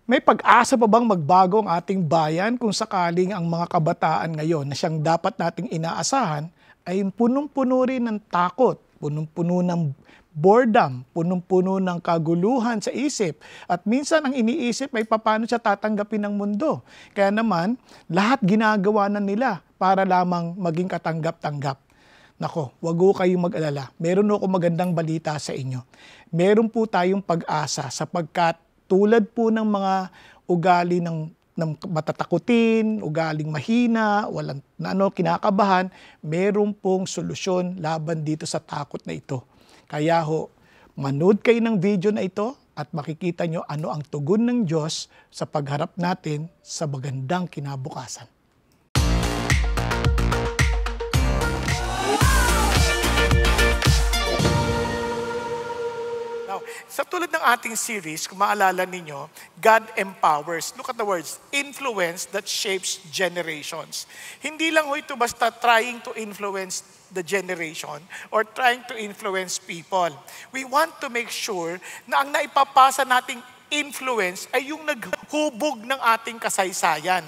May pag-asa pa bang magbago ang ating bayan kung sakaling ang mga kabataan ngayon na siyang dapat nating inaasahan ay punong-puno rin ng takot, punong-puno ng boredom, punong-puno ng kaguluhan sa isip. At minsan ang iniisip ay paano siya tatanggapin ng mundo. Kaya naman, lahat ginagawa na nila para lamang maging katanggap-tanggap. Nako, wag ho kayong mag-alala. Meron ako magandang balita sa inyo. Meron po tayong pag-asa sapagkat tulad po ng mga ugali ng matatakutin, ugaling mahina, walang kinakabahan, meron pong solusyon laban dito sa takot na ito. Kaya ho, manood kayo ng video na ito at makikita nyo ano ang tugon ng Diyos sa pagharap natin sa magandang kinabukasan. Now, sa tulad ng ating series, kung maalala ninyo, God empowers. Look at the words, influence that shapes generations. Hindi lang ho ito basta trying to influence the generation or trying to influence people. We want to make sure na ang naipapasa nating influence ay yung naghubog ng ating kasaysayan.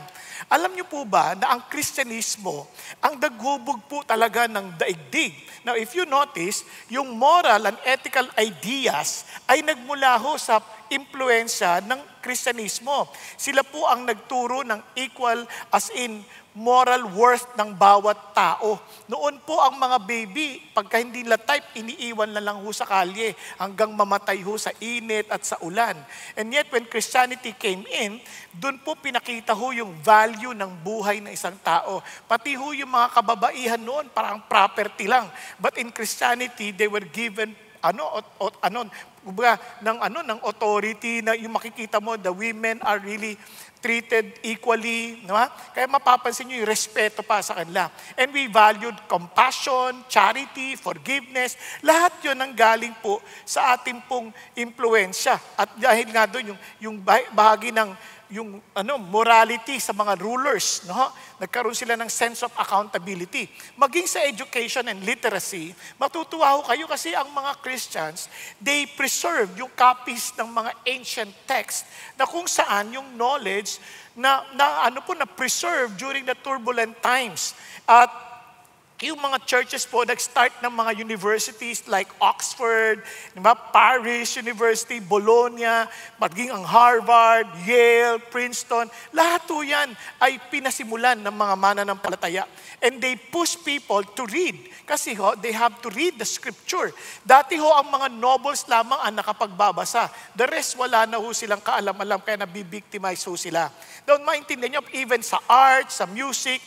Alam niyo po ba na ang Kristyanismo, ang naghubog po talaga ng daigdig. Now, if you notice, yung moral and ethical ideas ay nagmula ho sa impluensya ng Kristyanismo. Sila po ang nagturo ng equal as in moral worth ng bawat tao. Noon po ang mga baby, pagka hindi nila type, iniiwan na lang ho sa kalye hanggang mamatay ho sa init at sa ulan. And yet, when Christianity came in, doon po pinakita ho yung value ng buhay ng isang tao. Pati ho yung mga kababaihan noon, parang property lang. But in Christianity, they were given ng authority na yung makikita mo, the women are really treated equally, no? Kaya mapapansin nyo yung respeto pa sa kanila. And we valued compassion, charity, forgiveness. Lahat yun ang galing po sa ating pong impluensya. At dahil nga doon, yung bahagi ng yung morality sa mga rulers, no? Nagkaroon sila ng sense of accountability. Maging sa education and literacy, matutuwa ho kayo kasi ang mga Christians, they preserve yung copies ng mga ancient texts na kung saan yung knowledge na preserve during the turbulent times. At yung mga churches po, nag-start ng mga universities like Oxford, Paris University, Bologna, maging ang Harvard, Yale, Princeton, lahat po yan ay pinasimulan ng mga mananampalataya. And they push people to read. Kasi they have to read the scripture. Dati ang mga nobles lamang ang nakapagbabasa. The rest, wala na silang kaalam-alam, kaya nabibictimize sila. Don't maintindihan nyo, even sa art, sa music,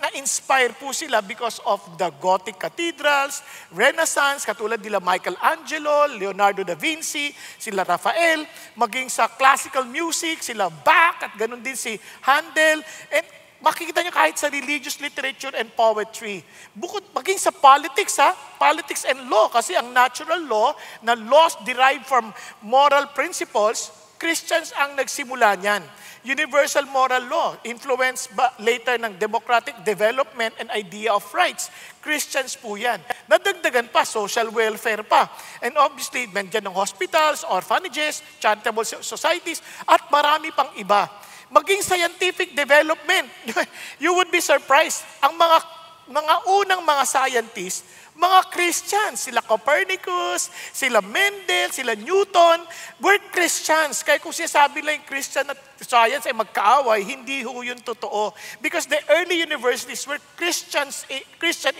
na-inspire po sila because of the Gothic cathedrals, Renaissance, katulad nila Michelangelo, Leonardo da Vinci, sila Raphael, maging sa classical music, sila Bach, at ganun din si Handel, and makikita nyo kahit sa religious literature and poetry. Bukod, maging sa politics, politics and law, kasi ang natural law, na laws derived from moral principles, Christians ang nagsimula niyan. Universal moral law, influenced later ng democratic development and idea of rights. Christians po yan. Nadagdagan pa, social welfare pa. And obviously, nandiyan ng hospitals, orphanages, charitable societies, at marami pang iba. Maging scientific development, you would be surprised. Ang mga unang mga scientists, mga Christians, sila Copernicus, sila Mendel, sila Newton, were Christians. Kaya kung sinasabi lang yung Christian at science ay magkaaway, hindi ho yun totoo. Because the early universities were Christian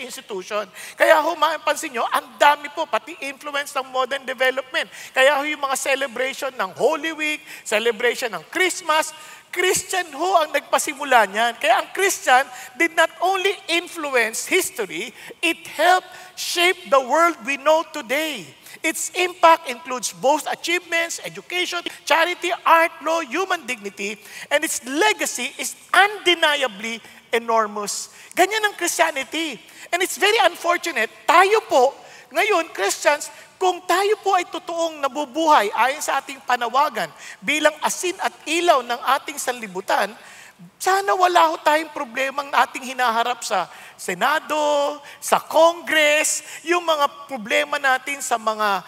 institution. Kaya mapansin nyo, ang dami po, pati influence ng modern development. Kaya yung mga celebration ng Holy Week, celebration ng Christmas, Christian ang nagpasimula niyan. Kaya ang Christian did not only influence history, it helped shape the world we know today. Its impact includes both achievements, education, charity, art, law, human dignity, and its legacy is undeniably enormous. Ganyan ang Christianity. And it's very unfortunate, tayo po, ngayon, Christians, kung tayo po ay totoong nabubuhay ayon sa ating panawagan bilang asin at ilaw ng ating sanlibutan, sana wala tayong problemang ating hinaharap sa Senado, sa Congress, yung mga problema natin sa mga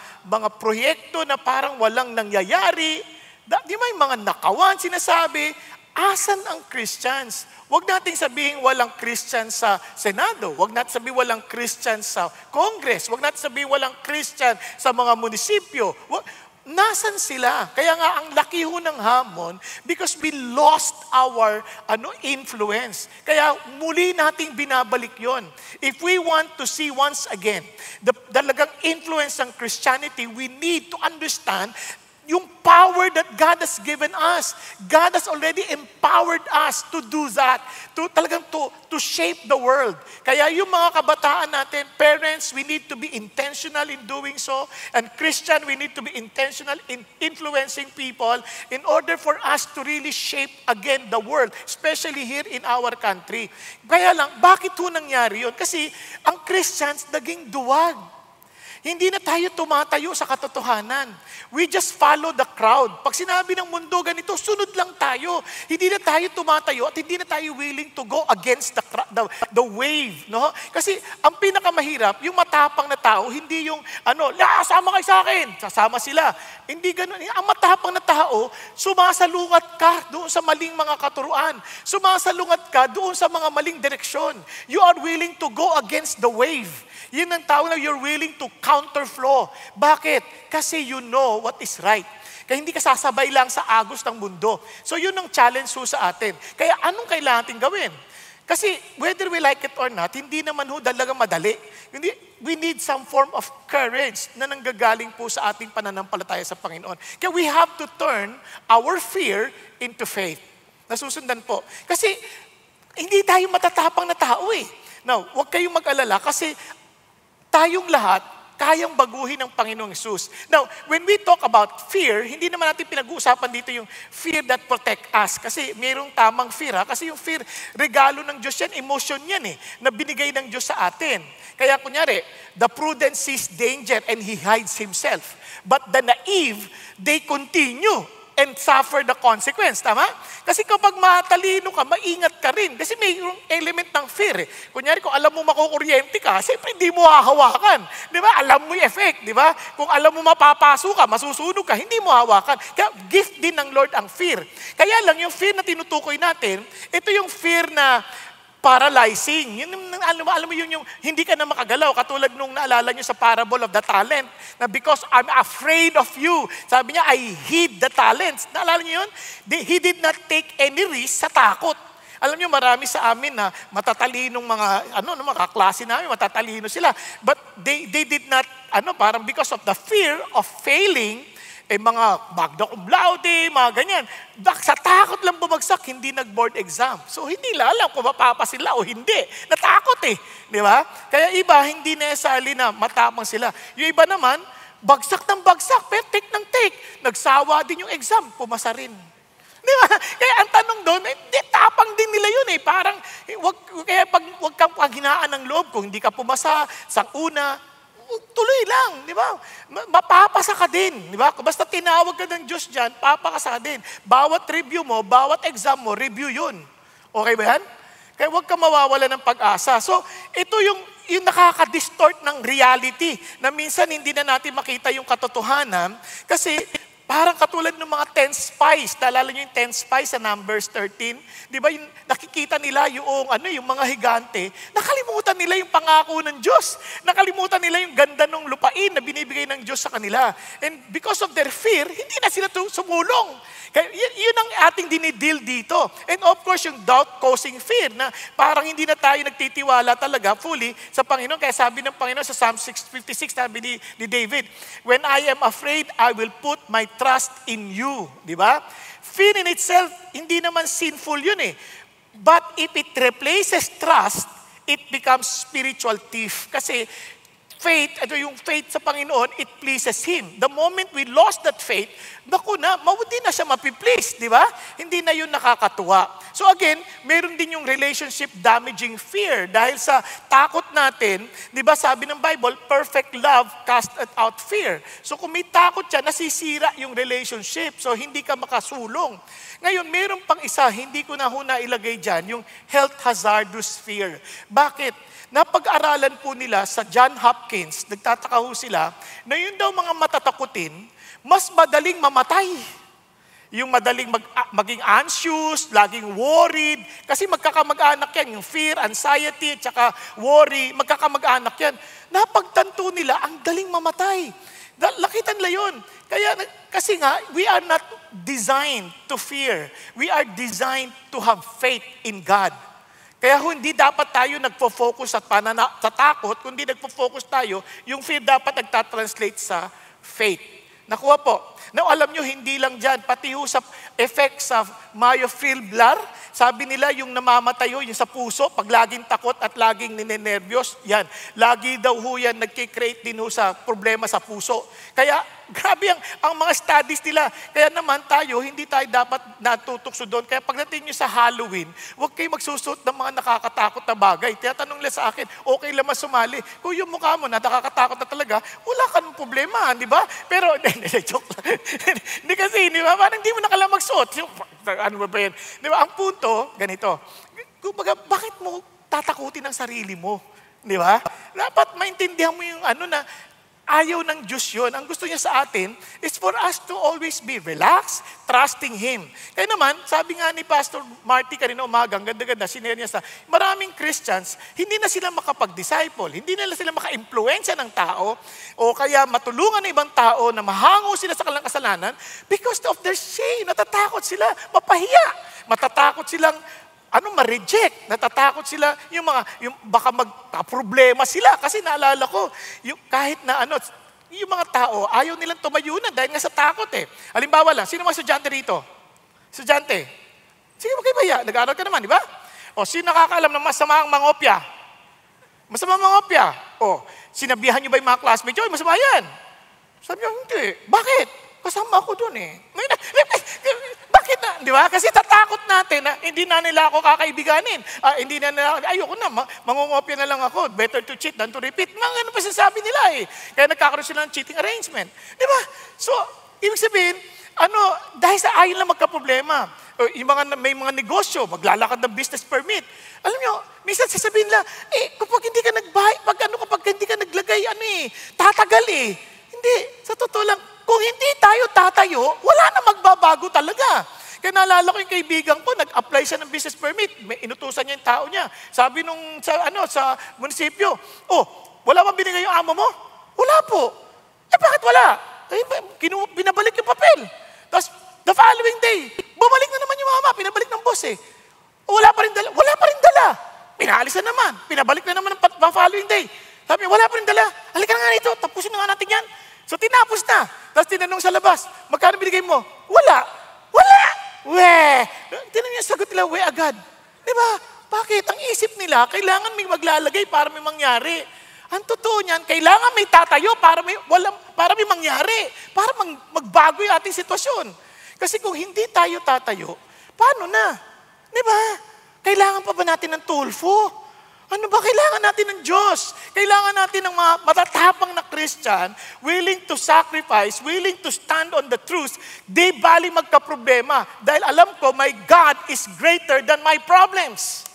proyekto na parang walang nangyayari. Di ba yung mga nakawan sinasabi, asan ang Christians? Huwag nating sabihin walang Christian sa Senado. Huwag natin sabihin walang Christian sa Congress. Huwag natin sabihin walang Christian sa mga munisipyo. Nasan sila? Kaya nga ang laki ho ng hamon because we lost our influence. Kaya muli nating binabalik yon. If we want to see once again the talagang influence ng Christianity, we need to understand yung power that God has given us. God has already empowered us to do that, to shape the world. Kaya yung mga kabataan natin, parents, we need to be intentional in doing so. And Christian, we need to be intentional in influencing people in order for us to really shape again the world, especially here in our country. Kaya lang, bakit ho nangyari yun? Kasi ang Christians naging duwag. Hindi na tayo tumatayo sa katotohanan. We just follow the crowd. Pag sinabi ng mundo ganito, sunod lang tayo. Hindi na tayo tumatayo at hindi na tayo willing to go against the wave. No? Kasi ang pinakamahirap, yung matapang na tao, hindi yung, sama kayo sa akin, sasama sila. Hindi ganun. Ang matapang na tao, sumasalungat ka doon sa maling mga katuruan. Sumasalungat ka doon sa mga maling direksyon. You are willing to go against the wave. Yun ang tao na you're willing to counterflow. Bakit? Kasi you know what is right. Kaya hindi ka sasabay lang sa agos ng mundo. So yun ang challenge ho sa atin. Kaya anong kailangan natin gawin? Kasi whether we like it or not, hindi naman ho talaga madali. We need some form of courage na nanggagaling po sa ating pananampalataya sa Panginoon. Kaya we have to turn our fear into faith. Nasusundan po. Kasi hindi tayo matatapang na tao eh. Now, huwag kayong mag-alala kasi tayong lahat, kayang baguhin ng Panginoong Hesus. Now, when we talk about fear, hindi naman natin pinag-uusapan dito yung fear that protect us. Kasi mayroong tamang fear. Kasi yung fear, regalo ng Diyos yan, emotion yan na binigay ng Diyos sa atin. Kaya kunyari, the prudent sees danger and he hides himself. But the naive, they continue and suffer the consequence. Tama? Kasi kapag matalino ka, maingat ka rin. Kasi may element ng fear. Kunyari, kung alam mo makukuryente ka, siyempre hindi mo hahawakan. Di ba? Alam mo yung effect. Di ba? Kung alam mo mapapaso ka, masusunog ka, hindi mo hawakan. Kaya gift din ng Lord ang fear. Kaya lang, yung fear na tinutukoy natin, ito yung fear na paralyzing. Yun, alam mo yun yung hindi ka na makagalaw. Katulad nung naalala nyo sa parable of the talent, na because I'm afraid of you. Sabi niya, I hid the talents. Naalala nyo yun? He did not take any risk sa takot. Alam niyo, marami sa amin na matatalinong mga klase namin, matatalino sila. But they did not, parang because of the fear of failing, mga magna cum laude, mga ganyan. Sa takot lang bumagsak, hindi nag-board exam. So, hindi alam kung mapapa sila o hindi. Natakot Di ba? Kaya iba, hindi necessarily na matapang sila. Yung iba naman, bagsak ng bagsak, pero take ng take. Nagsawa din yung exam, pumasa rin. Di ba? Kaya ang tanong doon, tapang din nila yun Parang, wag kang paghinaan ng loob kung hindi ka pumasa sa una, tuloy lang, di ba? Mapapasa ka din, di ba? Basta tinawag ka ng Diyos dyan, papakasa ka din. Bawat review mo, bawat exam mo, review yun. Okay ba yan? Kaya huwag ka mawawala ng pag-asa. So, ito yung nakaka-distort ng reality na minsan hindi na natin makita yung katotohanan kasi parang katulad ng mga 10 spies. Naalala nyo yung 10 spies sa Numbers 13? Di ba yung nakikita nila yung mga higante, nakalimutan nila yung pangako ng Diyos. Nakalimutan nila yung ganda ng lupain na binibigay ng Diyos sa kanila. And because of their fear, hindi na sila sumulong. Kaya yun ang ating dinidil dito. And of course, yung doubt-causing fear na parang hindi na tayo nagtitiwala talaga fully sa Panginoon. Kaya sabi ng Panginoon sa Psalm 56, sabi ni David, when I am afraid, I will put my trust in you. Di ba? Fear in itself, hindi naman sinful yun But if it replaces trust, it becomes spiritual thief. Kasi faith, yung faith sa Panginoon, it pleases Him. The moment we lost that faith, hindi na siya mapiplease, di ba? Hindi na yun nakakatuwa. So again, meron din yung relationship damaging fear dahil sa takot natin, di ba sabi ng Bible, perfect love casteth out fear. So kung may takot siya, nasisira yung relationship. So hindi ka makasulong. Ngayon, meron pang isa, hindi ko na ilagay dyan, yung health hazardous fear. Bakit? Napag-aralan po nila sa John Hopkins, nagtataka ho sila, na yun daw mga matatakutin, mas madaling mamatay. Yung madaling maging anxious, laging worried. Kasi magkakamag-anak yan. Yung fear, anxiety, at saka worry, magkakamag-anak yan. Napagtanto nila, ang daling mamatay. Lakitan nila yun. Kasi nga, we are not designed to fear. We are designed to have faith in God. Kaya hindi dapat tayo nagpo-focus sa takot, kundi nagpo-focus tayo, yung fear dapat nagtatranslate sa faith. Nakuha po. Now, alam nyo, hindi lang dyan, pati ho sa effects of myofibrillar, sabi nila yung namamatay ho, yung sa puso, pag laging takot at laging ninenervyos, yan. Lagi daw ho yan, nagkikreate din ho sa problema sa puso. Kaya, grabe ang mga studies nila. Kaya naman tayo, hindi tayo dapat natutokso doon. Kaya pagdating nyo sa Halloween, huwag kayo magsusuot ng mga nakakatakot na bagay. Tinatanong nila sa akin, okay lang sumali. Kung yung mukha mo na nakakatakot na talaga, wala ka ng problema, di ba? Pero, joke lang. Hindi kasi, di ba? Parang hindi mo na kailangan magsuot. Ano ba yan? Di ba? Ang punto, ganito. Kumbaga, bakit mo tatakutin ang sarili mo? Di ba? Dapat maintindihan mo yung na ayaw ng Diyos yun. Ang gusto niya sa atin is for us to always be relaxed, trusting Him. Kaya naman, sabi nga ni Pastor Marty kanina umaga, ang ganda-ganda, sinare niya maraming Christians, hindi na sila makapag-disciple, hindi na sila maka-impluensya ng tao, o kaya matulungan ng ibang tao na mahango sila sa kanilang kasalanan because of their shame. Natatakot sila, mapahiya. Matatakot silang ma-reject. Natatakot sila, yung baka magka-problema sila. Kasi naalala ko, kahit na yung mga tao, ayaw nilang tumayo na dahil nga sa takot eh. Halimbawa lang, sino mga estudyante rito? Estudyante? Sige, magkibaya. Nag-aaral ka naman, di ba? O, sino nakakaalam ng masamang mangopya? Masamang mangopya. O, sinabihan niyo ba yung mga classmates? Oy, masama yan. Sabi niyo, hindi. Bakit? Kasama ako dun eh. Bakit na? Di ba? Kasi tatakot natin na hindi na nila ako kakaibiganin. Hindi na nila, ayoko na, mangungopya na lang ako. Better to cheat than to repeat. Mga pa sinasabi nila eh. Kaya nagkakaroon sila ng cheating arrangement. Di ba? So, ibig sabihin, dahil sa ayaw lang magka-problema. May mga negosyo, maglalakad ng business permit. Alam nyo, minsan sasabihin nila, kapag hindi ka kapag hindi ka naglagay, tatagal eh. Hindi, sa totoo lang, kung hindi tayo tatayo, wala na magbabago talaga. Kaya naalala ko yung kaibigan ko, nag-apply siya ng business permit. May inutusan niya yung tao niya. Sabi sa munisipyo, wala bang binigay yung amo mo? Wala po. Bakit wala? Binabalik yung papel. Tapos, the following day, bumalik na naman yung mama, pinabalik ng boss eh. Wala pa rin dala. Wala pa rin dala. Pinaalis na naman. Pinabalik na naman the following day. Sabi, wala pa rin dala. Halika na nga rito, tapusin na nga natin yan. So, tinapos na. Tapos tinanong sa labas, magkano binigay mo? Wala. Wala! Tinanong niya, sagot nila, agad. Di ba? Bakit? Ang isip nila, kailangan may maglalagay para may mangyari. Ang totoo niyan, kailangan may tatayo para may mangyari. Para magbago yung ating sitwasyon. Kasi kung hindi tayo tatayo, paano na? Di ba? Kailangan pa ba natin ng tulfo? Ano ba? Kailangan natin ng Diyos. Kailangan natin ng mga matatapang na Christian, willing to sacrifice, willing to stand on the truth, di bali magka-problema. Dahil alam ko, my God is greater than my problems.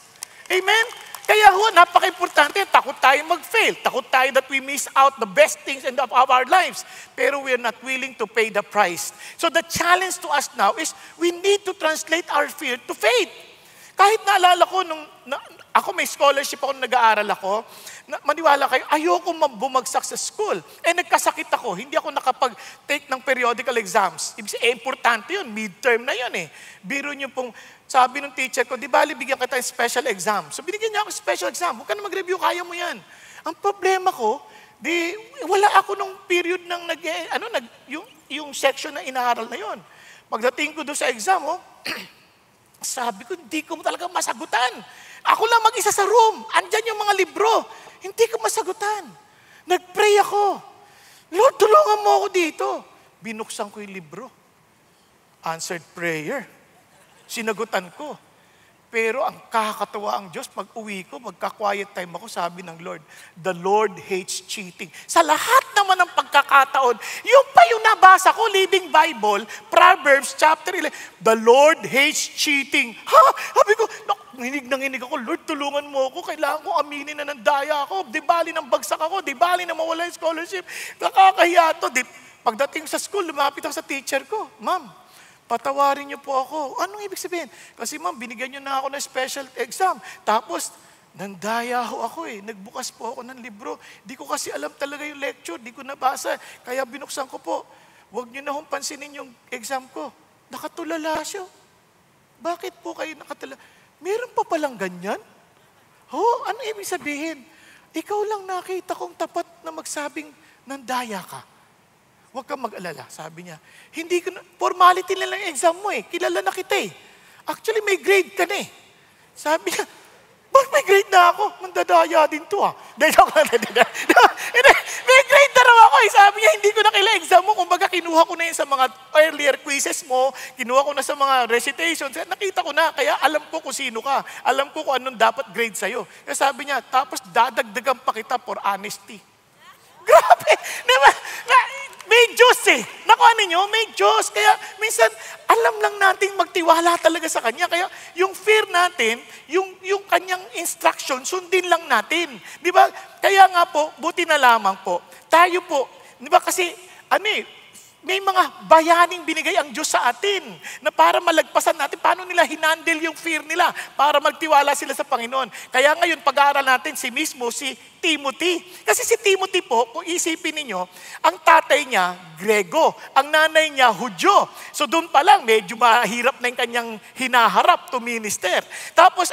Amen? Kaya napaka-importante, takot tayo mag-fail. Takot tayo that we miss out the best things of our lives. Pero we are not willing to pay the price. So the challenge to us now is we need to translate our fear to faith. Kahit naalala ko, ako may scholarship ako nung nag-aaral ako, maniwala kayo, ayoko bumagsak sa school. Nagkasakit ako, hindi ako nakapag-take ng periodical exams. Importante yun, midterm na yun eh. Biro niyo pong, sabi ng teacher ko, di bali bigyan kita ng special exam. So binigyan niya ako special exam, huwag ka na mag-review, kaya mo yan. Ang problema ko, wala ako nung period ng yung section na inaaral na yun. Pagdating ko doon sa exam, sabi ko, hindi ko talaga masagutan. Ako lang mag-isa sa room. Andyan yung mga libro. Hindi ko masagutan. Nag-pray ako. Lord, tulungan mo ako dito. Binuksan ko yung libro. Answered prayer. Sinagutan ko. Pero ang kakatawa ang Diyos, pag uwi ko, magka-quiet time ako, sabi ng Lord, the Lord hates cheating. Sa lahat naman ng pagkakataon, yung pa yung nabasa ko, Living Bible, Proverbs chapter 11, the Lord hates cheating. Sabi ko, nginig ako, Lord, tulungan mo ako, kailangan ko aminin na nandaya ako, di bali ng bagsak ako, di bali na mawala yung scholarship, nakakahiya to. Pagdating sa school, lumapit ako sa teacher ko, Ma'am, patawarin niyo po ako. Anong ibig sabihin? Kasi ma'am, binigyan niyo na ako ng special exam. Tapos, nandaya ho ako eh. Nagbukas po ako ng libro. Di ko kasi alam talaga yung lecture. Di ko nabasa. Kaya binuksan ko po. Huwag niyo na hong pansinin yung exam ko. Nakatulala siya. Bakit po kayo nakatulala? Meron pa palang ganyan? Ano ibig sabihin? Ikaw lang nakita kong tapat na magsabing nandaya ka. Huwag kang mag-alala, sabi niya. Hindi ko na, formality na lang yung exam mo eh. Kilala na kita eh. Actually, may grade ka na eh. Sabi niya, bakit may grade na ako? Mandadaya din to ah. May grade na raw ako eh. Sabi niya, hindi ko na kailangan exam mo. Kumbaga, kinuha ko na yun sa mga earlier quizzes mo. Kinuha ko na sa mga recitations. Nakita ko na. Kaya alam ko kung sino ka. Alam ko kung anong dapat grade sa'yo. Kaya sabi niya, tapos dadagdagan pa kita for honesty. Grabe! Diba? May Diyos eh. Nakuha ninyo, may Diyos. Kaya minsan, alam lang nating magtiwala talaga sa Kanya. Kaya yung fear natin, yung Kanyang instruction, sundin lang natin. Di ba? Kaya nga po, buti na lamang po, tayo po, di ba kasi, may mga bayaning binigay ang Diyos sa atin na para malagpasan natin, paano nila hinandle yung fear nila para magtiwala sila sa Panginoon. Kaya ngayon, pag-aaral natin si Timothy. Kasi si Timothy po, kung isipin ninyo, ang tatay niya, Grego. Ang nanay niya, Hudyo. So doon pa lang, medyo mahirap na yung kanyang hinaharap to minister. Tapos,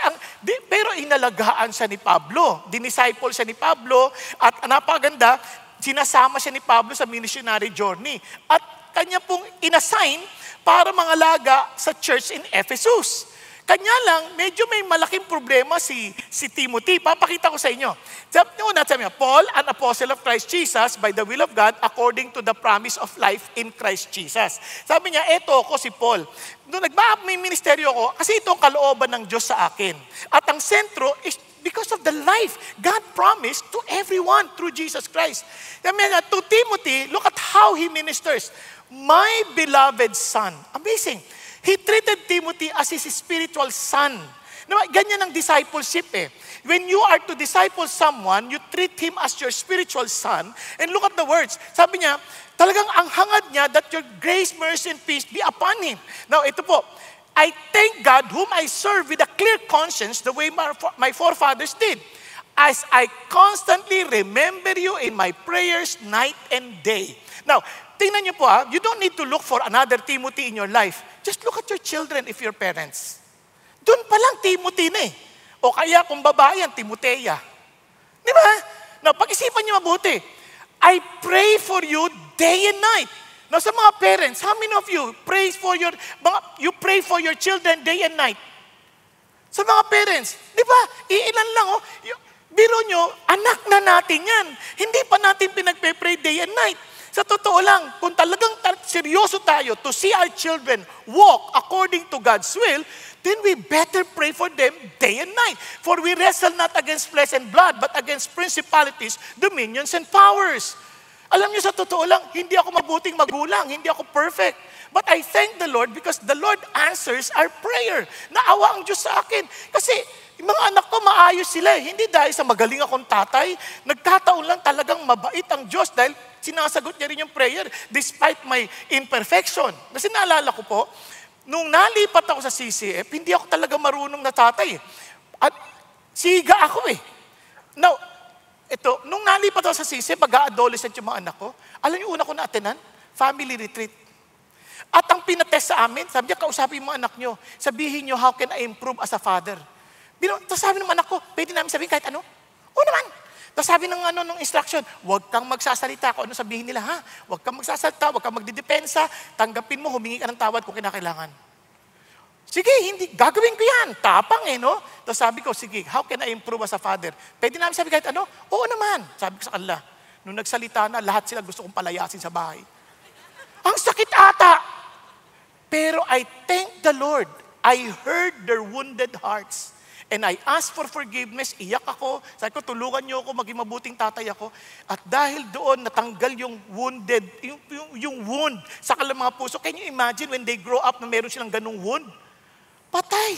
pero inalagaan siya ni Pablo. Dinisciple siya ni Pablo. At napaganda, sinasama siya ni Pablo sa missionary journey. At kanya pong inassign para mangalaga sa church in Ephesus. Kanya lang, medyo may malaking problema si Timothy. Papakita ko sa inyo. Sabi niya, Paul, an apostle of Christ Jesus, by the will of God, according to the promise of life in Christ Jesus. Sabi niya, eto ako si Paul. Noong may ministeryo ko, kasi ito ang kalooban ng Diyos sa akin. At ang sentro is because of the life God promised to everyone through Jesus Christ. To Timothy, look at how he ministers. My beloved son. Amazing. He treated Timothy as his spiritual son. Ganyan ang discipleship eh. When you are to disciple someone, you treat him as your spiritual son. And look at the words. Sabi niya, talagang ang hangad niya that your grace, mercy, and peace be upon him. Now, ito po. I thank God whom I serve with a clear conscience the way my forefathers did. As I constantly remember you in my prayers night and day. Now, tingnan niyo po you don't need to look for another Timothy in your life. Just look at your children if you're parents. Doon pa lang Timothy na eh. O kaya kung babae yan, Timothea. Di ba? Now, pag-isipan niyo mabuti. I pray for you day and night. Now, sa mga parents, how many of you pray for your children day and night? Sa mga parents, di ba? Iilan lang biro nyo, anak na natin yan. Hindi pa natin pinagpe-pray day and night. Sa totoo lang, kung talagang seryoso tayo to see our children walk according to God's will, then we better pray for them day and night. For we wrestle not against flesh and blood, but against principalities, dominions, and powers. Alam niyo, sa totoo lang, hindi ako mabuting magulang, hindi ako perfect. But I thank the Lord because the Lord answers our prayer. Naawa ang Diyos sa akin. Kasi yung mga anak ko, maayos sila. Hindi dahil sa magaling akong tatay. Nagkataon lang talagang mabait ang Diyos dahil sinasagot niya rin yung prayer despite my imperfection. Kasi naalala ko po, nung nalipat ako sa CCF, hindi ako talaga marunong na tatay. At siga ako eh. Now, nung nalipat ako sa CCF, pag-adolescent yung mga anak ko, alam niyo una ko na-attenan? Family retreat. At ang pinatest sa amin, sabi niya, kausapin mo anak niyo, sabihin niyo, how can I improve as a father? Tapos sabi ng anak ko, pwede namin sabihin kahit ano? Oo naman. Tapos sabi ng instruction, huwag kang magsasalita kung ano sabihin nila, ha? Huwag kang magsasalita, huwag kang magdidepensa, tanggapin mo, humingi ka ng tawad kung kinakailangan. Sige, gagawin ko yan. Tapang no? Tapos sabi ko, sige, how can I improve as a father? Pwede namin sabi kahit ano? Oo naman. Sabi ko sa kanila, nung nagsalita na, lahat sila gusto kong palayasin sa bahay. Ang sakit ata. Pero I thank the Lord. I heard their wounded hearts. And I asked for forgiveness. Iyak ako. Sabi ko, tulungan niyo ako, maging mabuting tatay ako. At dahil doon, natanggal yung wounded, yung wound sa kanilang mga puso. Can you imagine when they grow up na meron silang ganung wound? Patay.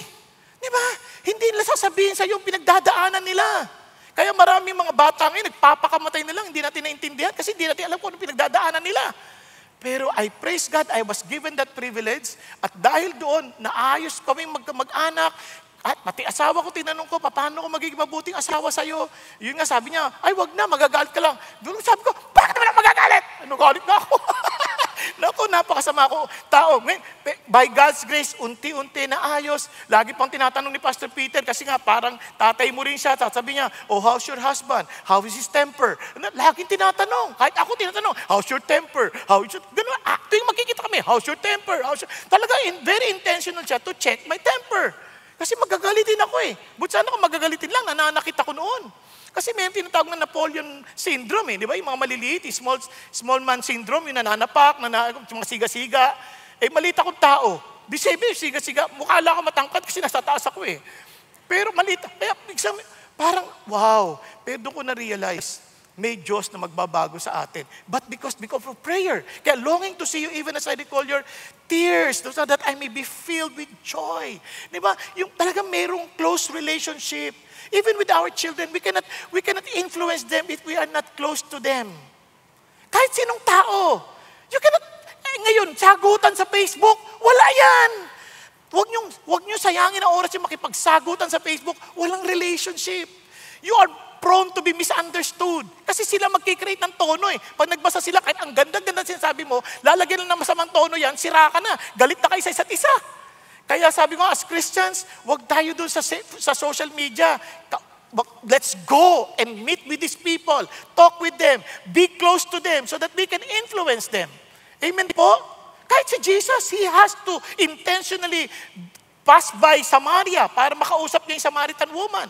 Di ba? Hindi nila sasabihin sa yung pinagdadaanan nila. Kaya maraming mga bata ngayon, nagpapakamatay na lang, hindi natin naintindihan kasi hindi natin alam kung ano pinagdadaanan nila. Pero I praise God, I was given that privilege. At dahil doon, naayos kami mag-anak. At pati asawa ko, tinanong ko, paano ko magiging mabuting asawa sa'yo? Yun nga, sabi niya, ay wag na, magagalit ka lang. Doon sabi ko, bakit naman ako magagalit? Galit na ako. Naku, napakasama ako tao. By God's grace, unti-unti na ayos. Lagi pang tinatanong ni Pastor Peter, kasi nga parang tatay mo rin siya. Sabi niya, oh, how's your husband? How is his temper? Laging tinatanong. Kahit ako tinatanong, how's your temper? Ganun, tuwing magkikita kami, how's your temper? Talaga, very intentional siya to check my temper. Kasi magagalitin ako eh. But sana kung magagalitin lang, nananakit ako noon. Kasi may tinatawag na Napoleon syndrome di ba? Yung mga maliliit, small man syndrome, yung nananapak, mga siga-siga. Maliit akong tao. Di sabi, siga-siga, mukha lang ako matangkad kasi nasa taas ako eh. Pero maliit, kaya parang, wow. Pero doon ko na-realize, may Diyos na magbabago sa atin. But because of prayer. Kaya longing to see you even as I recall your tears, so that I may be filled with joy. Di ba? Yung talagang mayroong close relationship. Even with our children, we cannot influence them if we are not close to them. Kahit sinong tao. You cannot, ngayon, sagutan sa Facebook, wala yan. Huwag nyo sayangin ang oras yung makipagsagutan sa Facebook, walang relationship. You are prone to be misunderstood. Kasi sila magkikreate ng tono eh. Pag nagbasa sila, kahit ang ganda-ganda sinasabi mo, lalagyan lang ng masamang tono yan, sira ka na. Galit na kayo sa isa't isa. Kaya sabi ko, as Christians, wag tayo doon sa social media. Let's go and meet with these people. Talk with them. Be close to them so that we can influence them. Amen po? Kahit si Jesus, He has to intentionally pass by Samaria para makausap niya yung Samaritan woman.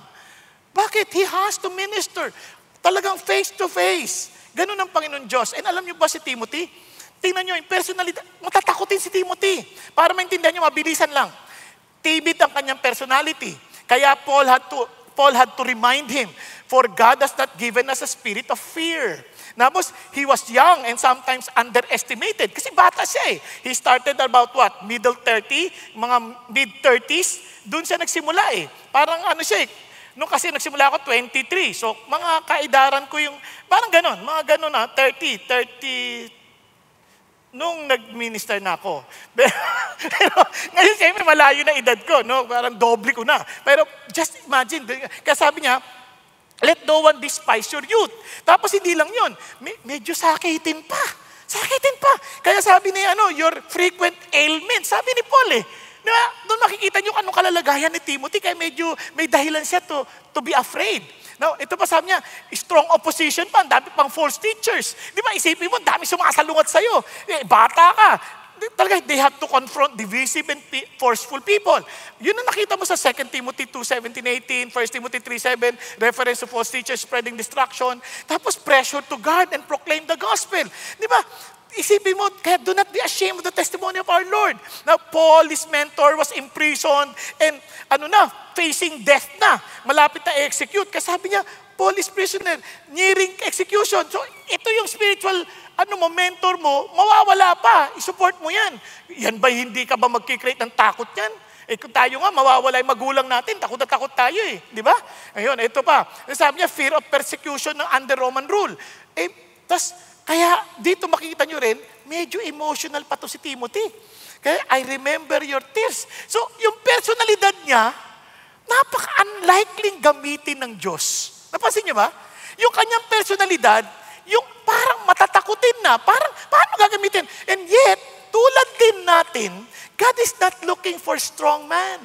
Bakit? He has to minister. Talagang face to face. Ganun ang Panginoon Diyos. And alam niyo ba si Timothy? Tingnan nyo, yung personality, matatakotin si Timothy. Para maintindihan nyo, mabilisan lang. Tibit ang kanyang personality. Kaya Paul had to remind him, for God has not given us a spirit of fear. Tapos, he was young and sometimes underestimated. Kasi bata siya eh. He started about what? Middle 30? Mga mid-30s? Doon siya nagsimula eh. Parang ano siya eh. Nung kasi nagsimula ako, 23. So, mga kaidaran ko yung, parang ganon. Mga ganon na, 30, nung nag-minister na ako. Pero ngayon siyempre malayo na edad ko, no? Parang doble ko na. Pero just imagine, kaya sabi niya, let no one despise your youth. Tapos hindi lang yun, medyo sakitin pa. Sakitin pa. Kaya sabi niya, your frequent ailments. Sabi ni Paul eh. Diba? Doon makikita niyo anong kalalagayan ni Timothy, kaya medyo may dahilan siya to be afraid. Now, ito pa sabi niya, strong opposition pa, ang dami pang false teachers. Di ba, isipin mo, dami sumasalungat sa'yo. Bata ka. Talaga, they have to confront divisive and forceful people. Yun ang nakita mo sa 2 Timothy 2:17-18, 1 Timothy 3:7, reference to false teachers spreading destruction. Tapos, pressure to guard and proclaim the gospel. Di ba? Isipin mo, kaya do not be ashamed of the testimony of our Lord. Now, Paul, his mentor, was imprisoned and facing death na. Malapit na execute. Kasi sabi niya, Paul is prisoner, nearing execution. So, ito yung spiritual mentor mo, mawawala pa. I-support mo yan. Yan ba, hindi ka ba magkikreate ng takot yan? Kung tayo nga, mawawala yung magulang natin, takot na takot tayo eh. Di ba? Ayun, ito pa. Sabi niya, fear of persecution under Roman rule. Kaya dito makikita nyo rin, medyo emotional pa to si Timothy. Kaya I remember your tears. So, yung personalidad niya, napaka-unlikely gamitin ng Diyos. Napansin niyo ba? Yung kanyang personalidad, yung parang matatakutin na, paano gagamitin? And yet, tulad din natin, God is not looking for strong man.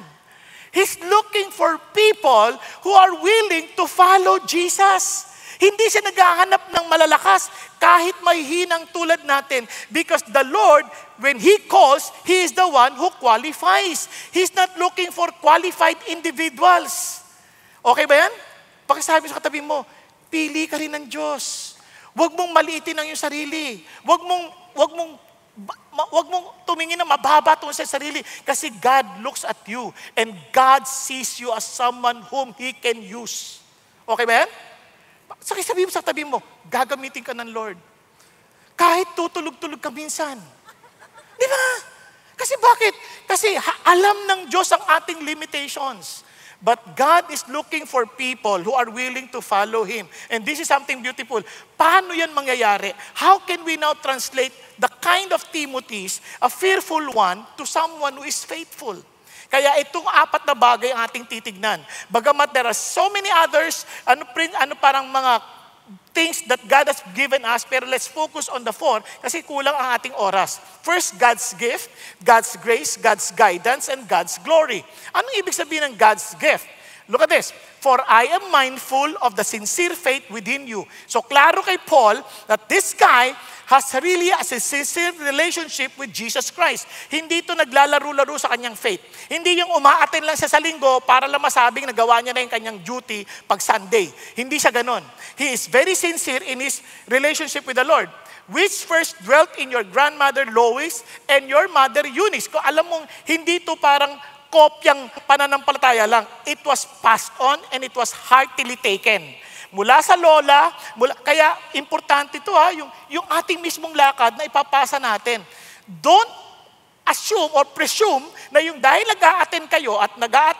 He's looking for people who are willing to follow Jesus. Hindi siya naghahanap ng malalakas kahit may hinang tulad natin. Because the Lord, when He calls, He is the one who qualifies. He's not looking for qualified individuals. Okay ba yan? Pakisabi sa katabi mo, pili ka rin ng Diyos. Huwag mong maliitin ang iyong sarili. Huwag mong tumingin na mababa tungkol sa sarili. Kasi God looks at you and God sees you as someone whom He can use. Okay ba yan? Sabihin mo sa tabi mo, gagamitin ka ng Lord. Kahit tutulog-tulog ka minsan. Di ba? Kasi bakit? Kasi alam ng Diyos ang ating limitations. But God is looking for people who are willing to follow Him. And this is something beautiful. Paano yan mangyayari? How can we now translate the kind of Timothy's, a fearful one, to someone who is faithful? Kaya itong 4 na bagay ang ating titignan. Bagamat there are so many others, parang mga things that God has given us, pero let's focus on the 4 kasi kulang ang ating oras. First, God's gift, God's grace, God's guidance, and God's glory. Anong ibig sabihin ng God's gift? Look at this. For I am mindful of the sincere faith within you. So klaro kay Paul that this guy has really a sincere relationship with Jesus Christ. Hindi ito naglalaro-laro sa kanyang faith. Hindi yung umaaten lang siya sa linggo para lang masabing nagawa niya na yung kanyang duty pag Sunday. Hindi siya ganon. He is very sincere in his relationship with the Lord, which first dwelt in your grandmother Lois and your mother Eunice. Kung alam mong hindi ito parang kopyang pananampalataya lang. It was passed on and it was heartily taken. Mula sa lola, kaya importante ito yung ating mismong lakad na ipapasa natin. Don't assume or presume na yung dahil nag-a-attend kayo at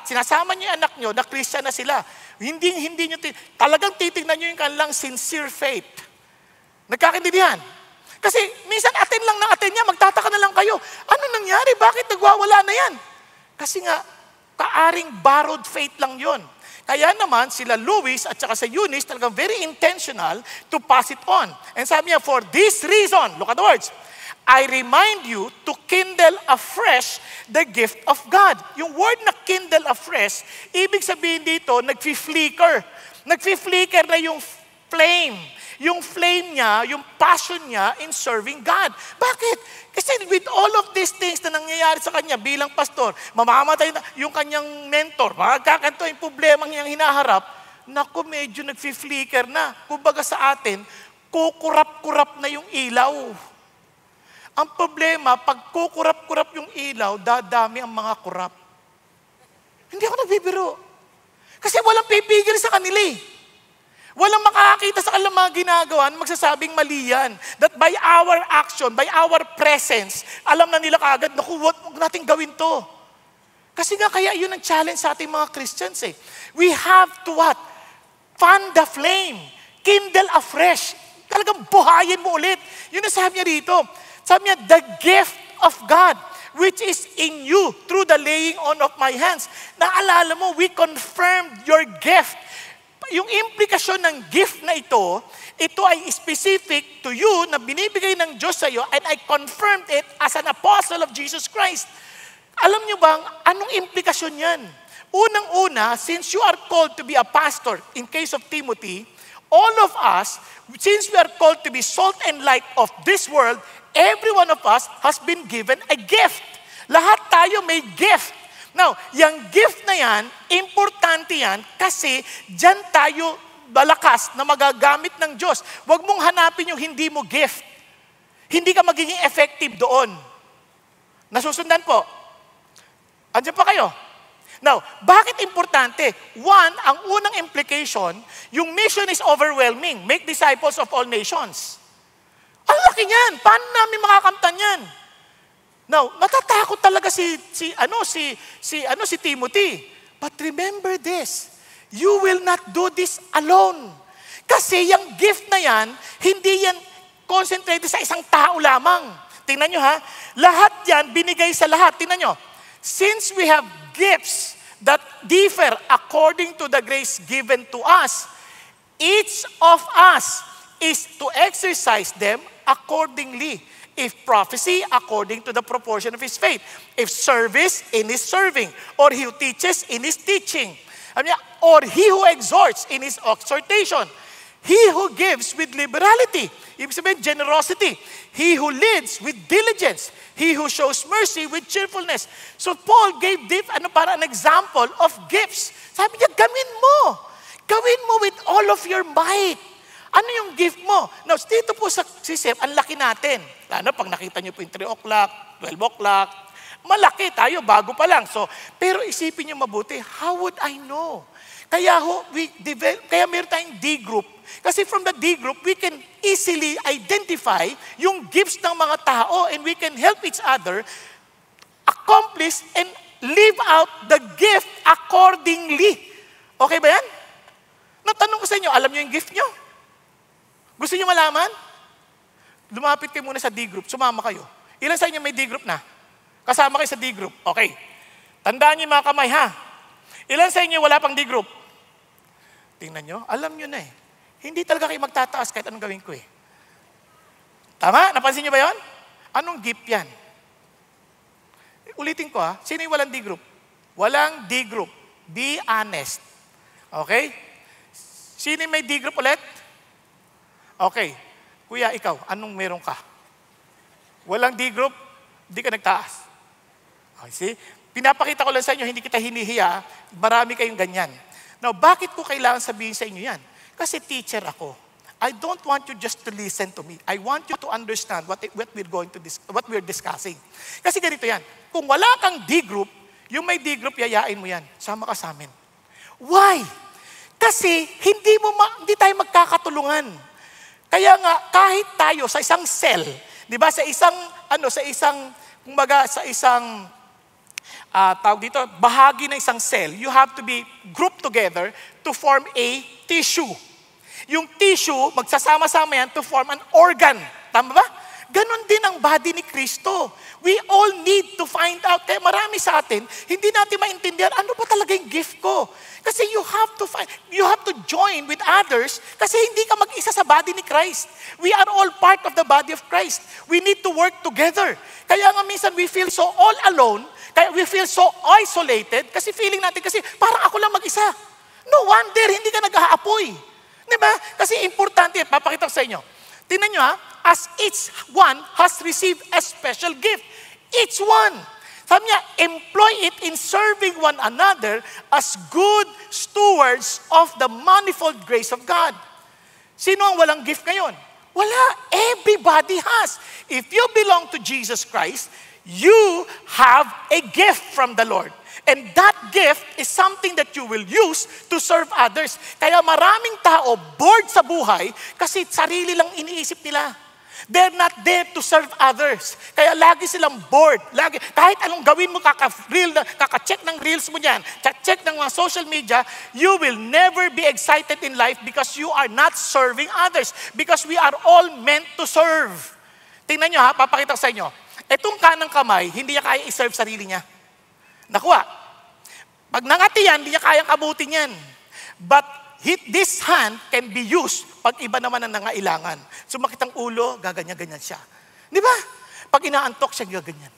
sinasama niyo yung anak niyo na Christian na sila. Hindi niyo talagang titignan niyo yung kanilang sincere faith. Nagkakaintindihan? Kasi minsan attend lang ng attend niya, magtataka na lang kayo. Ano nangyari? Bakit nagwawala na yan? Kasi nga, kaaring borrowed faith lang yon. Kaya naman, sila Louis at saka sa Eunice, talagang very intentional to pass it on. And sabi niya, for this reason, look at the words, I remind you to kindle afresh the gift of God. Yung word na kindle afresh, ibig sabihin dito, nag-flicker. Nag-flicker na yung flame. Yung flame niya, yung passion niya in serving God. Bakit? Kasi with all of these things na nangyayari sa kanya bilang pastor, mamamatay na yung kanyang mentor, magkakanto yung problema niyang hinaharap, naku, medyo nag-flicker na. Kumbaga sa atin, kukurap-kurap na yung ilaw. Ang problema, pag kukurap-kurap yung ilaw, dadami ang mga kurap. Hindi ako nagbibiro. Kasi walang pipigil sa kanila eh. Walang makakakita sa kanilang mga ginagawa na magsasabing mali yan. That by our action, by our presence, alam na nila kaagad, naku, huwag natin gawin to. Kasi nga kaya yun ang challenge sa ating mga Christians eh. We have to what? Fan the flame. Kindle afresh. Talagang buhayin mo ulit. Yun ang sabi niya rito. Sabi niya, the gift of God, which is in you through the laying on of my hands. Naalala mo, we confirmed your gift. Yung implikasyon ng gift na ito ay specific to you na binibigay ng Diyos sa iyo and I confirmed it as an apostle of Jesus Christ. Alam niyo bang anong implikasyon yan? Unang-una, since you are called to be a pastor, in case of Timothy, all of us, since we are called to be salt and light of this world, every one of us has been given a gift. Lahat tayo may gift. Now, yung gift na yan, importante yan kasi dyan tayo balakas na magagamit ng Diyos. Huwag mong hanapin yung hindi mo gift. Hindi ka magiging effective doon. Nasusundan po. Andiyan pa kayo. Now, bakit importante? One, ang unang implication, yung mission is overwhelming. Make disciples of all nations. Ang laki niyan. Paano namin makakamtan yan? Now, natatakot talaga si Timothy. But remember this, you will not do this alone. Kasi yung gift na yan, hindi yan concentrated sa isang tao lamang. Tingnan nyo ha, lahat yan binigay sa lahat. Tingnan nyo, since we have gifts that differ according to the grace given to us, each of us is to exercise them accordingly. If prophecy, according to the proportion of his faith. If service, in his serving. Or he who teaches, in his teaching. Or he who exhorts, in his exhortation. He who gives with liberality. Ibig sabihin, generosity. He who leads with diligence. He who shows mercy with cheerfulness. So Paul gave an example of gifts. Sabi niya, gawin mo. Gawin mo with all of your might. Ano yung gift mo? Now, dito po sa CSEP, ang laki natin. Lalo, pag nakita nyo po yung 3 o'clock, 12 o'clock, malaki tayo, bago pa lang. So, pero isipin nyo mabuti, how would I know? Kaya meron tayong D group. Kasi from the D group, we can easily identify yung gifts ng mga tao and we can help each other accomplish and live out the gift accordingly. Okay ba yan? Natanong ko sa inyo, alam nyo yung gift nyo? Gusto nyo malaman? Lumapit kayo muna sa D-group, sumama kayo. Ilan sa inyo may D-group na? Kasama kayo sa D-group. Okay. Tandaan nyo yung mga kamay, ha? Ilan sa inyo wala pang D-group? Tingnan nyo, alam nyo na eh. Hindi talaga kayo magtataas kahit anong gawin ko eh. Tama? Napansin nyo ba yon? Anong gift yan? Ulitin ko ha, sino yung walang D-group? Walang D-group. Be honest. Okay? Sino yung may D-group ulit? Okay. Kuya, ikaw, anong meron ka? Walang D-group, di ka nagtaas. Okay, see? Pinapakita ko lang sa inyo, hindi kita hinihiya, marami kayong ganyan. Now, bakit ko kailangan sabihin sa inyo yan? Kasi teacher ako. I don't want you just to listen to me. I want you to understand what we're discussing. Kasi ganito yan. Kung wala kang D-group, yung may D-group, yayain mo yan. Sama ka sa amin. Why? Kasi hindi tayo magkakatulungan. Kaya nga, kahit tayo sa isang cell, di ba, sa isang tawag dito, bahagi ng isang cell, you have to be grouped together to form a tissue. Yung tissue, magsasama-sama yan to form an organ. Tama ba? Ganon din ang body ni Kristo. We all need to find out. Kaya marami sa atin, hindi natin maintindihan, ano ba talaga yung gift ko? Kasi you have to join with others kasi hindi ka mag-isa sa body ni Christ. We are all part of the body of Christ. We need to work together. Kaya nga minsan we feel so all alone, kaya we feel so isolated kasi feeling natin kasi parang ako lang mag-isa. No wonder, hindi ka nag-aapoy. Diba? Kasi importante, papakita ko sa inyo. Tingnan nyo ha, as each one has received a special gift. Each one. Sabi niya, employ it in serving one another as good stewards of the manifold grace of God. Sino ang walang gift ngayon? Wala. Everybody has. If you belong to Jesus Christ, you have a gift from the Lord. And that gift is something that you will use to serve others. Kaya maraming tao bored sa buhay kasi sarili lang iniisip nila. They're not there to serve others. Kaya lagi silang bored. Lagi, kahit anong gawin mo, kaka-check ng reels mo dyan, check ng mga social media, you will never be excited in life because you are not serving others. Because we are all meant to serve. Tingnan nyo ha, papakita ko sa inyo. Itong kanang kamay, hindi niya kaya i-serve sarili niya. Nakuha. Pag nangati yan, hindi niya kayang abutin yan. But this hand can be used pag iba naman ang nangailangan. Sumakit ang ulo, gaganyan-ganyan siya. Di ba? Pag inaantok siya, gaganyan.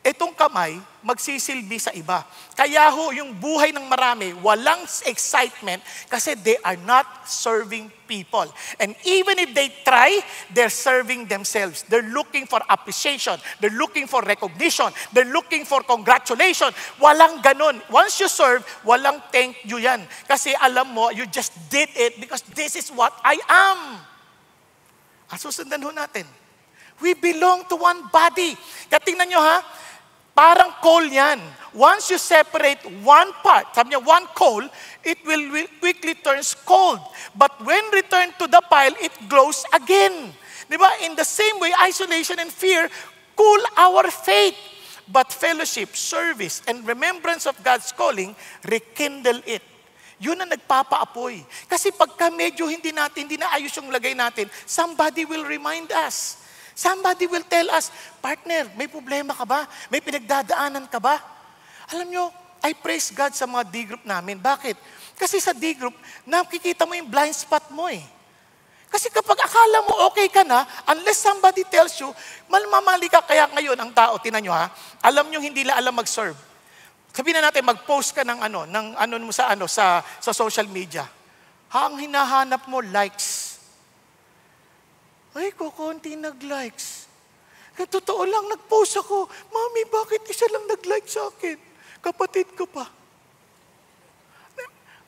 Itong kamay, magsisilbi sa iba. Kaya ho, yung buhay ng marami, walang excitement kasi they are not serving people. And even if they try, they're serving themselves. They're looking for appreciation. They're looking for recognition. They're looking for congratulation. Walang ganon. Once you serve, walang thank you yan. Kasi alam mo, you just did it because this is what I am. Susundan ho natin. We belong to one body. Kaya tingnan nyo ha, parang coal yan. Once you separate one part, sabi niya, one coal, it will quickly turns cold. But when returned to the pile, it glows again. Di ba? In the same way, isolation and fear cool our faith. But fellowship, service, and remembrance of God's calling, rekindle it. Yun ang nagpapaapoy. Kasi pagka medyo hindi na ayos yung lagay natin, somebody will remind us. Somebody will tell us, partner, may problema ka ba? May pinagdadaanan ka ba? Alam nyo, I praise God sa mga D-group namin. Bakit? Kasi sa D-group, nakikita mo yung blind spot mo eh. Kasi kapag akala mo okay ka na, unless somebody tells you, mamali ka. Kaya ngayon, ang tao, tinan nyo ha, alam nyo hindi la alam mag-serve. Sabihin na natin, mag-post ka ng mo sa social media. Ang hinahanap mo, likes. Ay, kukunti nag-likes. Totoo lang, nag-post ako. Mami, bakit isa lang nag-like sa akin? Kapatid ko pa.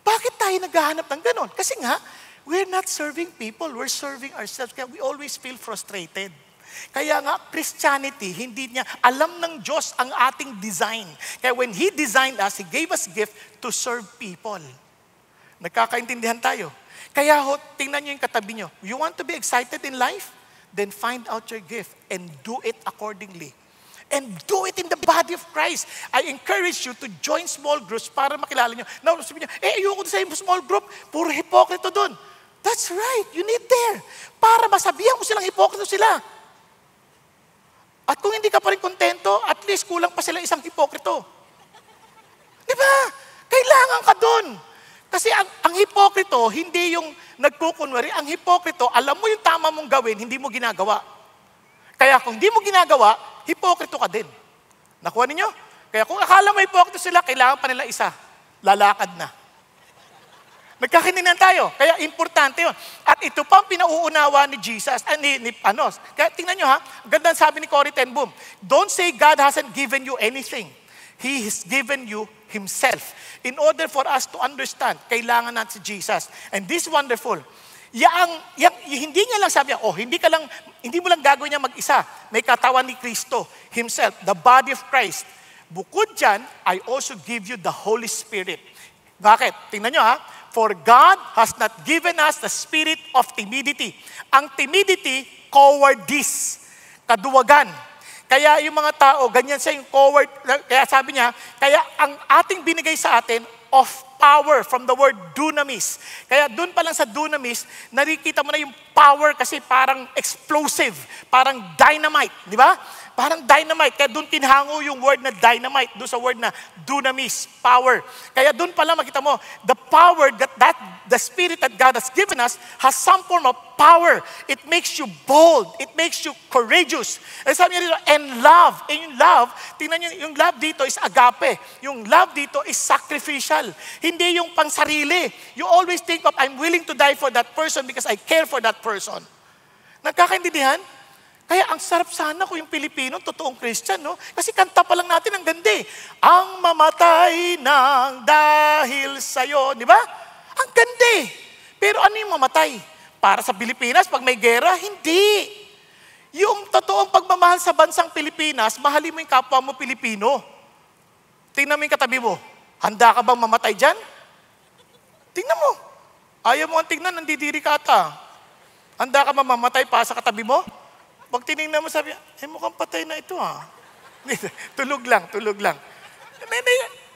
Bakit tayo naghahanap ng ganon? Kasi nga, we're not serving people, we're serving ourselves. Kaya we always feel frustrated. Kaya nga, Christianity, hindi niya, alam ng Diyos ang ating design. Kaya when He designed us, He gave us gift to serve people. Nagkakaintindihan tayo. Kaya ho, tingnan nyo yung katabi nyo. You want to be excited in life? Then find out your gift and do it accordingly. And do it in the body of Christ. I encourage you to join small groups para makilala nyo. Now, sabi niyo, ayoko sa small group, puro hipokrito doon. That's right, you need there. Para masabihan mo silang hipokrito sila. At kung hindi ka pa rin kontento, at least kulang pa sila isang hipokrito. Di ba? Kailangan ka doon. Kasi ang hipokrito, hindi yung nagkukunwari. Ang hipokrito, alam mo yung tama mong gawin, hindi mo ginagawa. Kaya kung hindi mo ginagawa, hipokrito ka din. Nakuha ninyo? Kaya kung akala mo hipokrito sila, kailangan pa nila isa. Lalakad na. Nagkakininan tayo. Kaya importante yun. At ito pa ang pinauunawa ni Jesus. Kaya tingnan nyo ha, ganda sabi ni Corrie ten Boom. Don't say God hasn't given you anything. He has given you Himself. In order for us to understand, kailangan natin si Jesus. And this wonderful. Hindi niya lang sabi, hindi mo lang gagawin niya mag-isa. May katawan ni Kristo Himself, the body of Christ. Bukod dyan, I also give you the Holy Spirit. Bakit? Tingnan nyo ha. For God has not given us the spirit of timidity. Ang timidity, cowardice, kaduwagan. Kaya yung mga tao, ganyan siya yung coward. Kaya sabi niya, kaya ang ating binigay sa atin of power from the word dunamis. Kaya doon pa lang sa dunamis, nakikita mo na yung power kasi parang explosive, parang dynamite, di ba? Parang dynamite. Kaya doon tinhango yung word na dynamite, doon sa word na dunamis, power. Kaya doon pa lang makita mo, the power that the spirit that God has given us has some form of power. It makes you bold. It makes you courageous. And sabi niya dito, and love. And yung love, tingnan niyo, yung love dito is agape. Yung love dito is sacrificial. Hindi yung pangsarili. You always think of, I'm willing to die for that person because I care for that person. Nagkakaintindihan? Kaya ang sarap sana kung yung Pilipino, totoong Christian, no? Kasi kanta pa lang natin ang ganda eh. Ang mamatay ng dahil sa'yo. Di ba? Ang ganda eh. Pero ano yung mamatay? Para sa Pilipinas, pag may gera? Hindi. Yung totoong pagmamahal sa bansang Pilipinas, mahalin mo yung kapwa mo Pilipino. Tingnan mo yung katabi mo. Handa ka bang mamatay dyan? Tingnan mo. Ayaw mo ang tingnan, nandidiri ka ata. Handa ka bang mamatay para sa katabi mo? Pag tinignan mo, sabi, mukhang patay na ito ha. Tulog lang.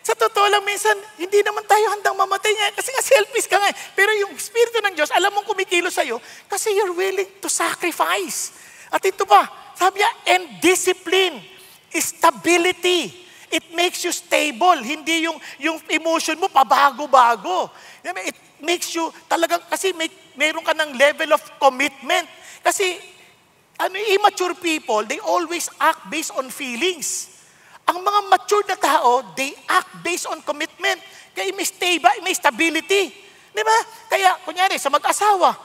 Sa totoo lang, minsan, hindi naman tayo handang mamatay nga. Kasi nga selfish ka nga. Pero yung Espiritu ng Diyos, alam mong kumikilos sa'yo, kasi you're willing to sacrifice. At ito pa, sabi niya, and discipline, stability. It makes you stable. Hindi yung emotion mo pabago-bago. It makes you talagang, kasi mayroon ka ng level of commitment. Kasi, immature people, they always act based on feelings. Ang mga mature na tao, they act based on commitment. Kaya may stability. Di ba? Kaya, kunyari, sa mag-asawa,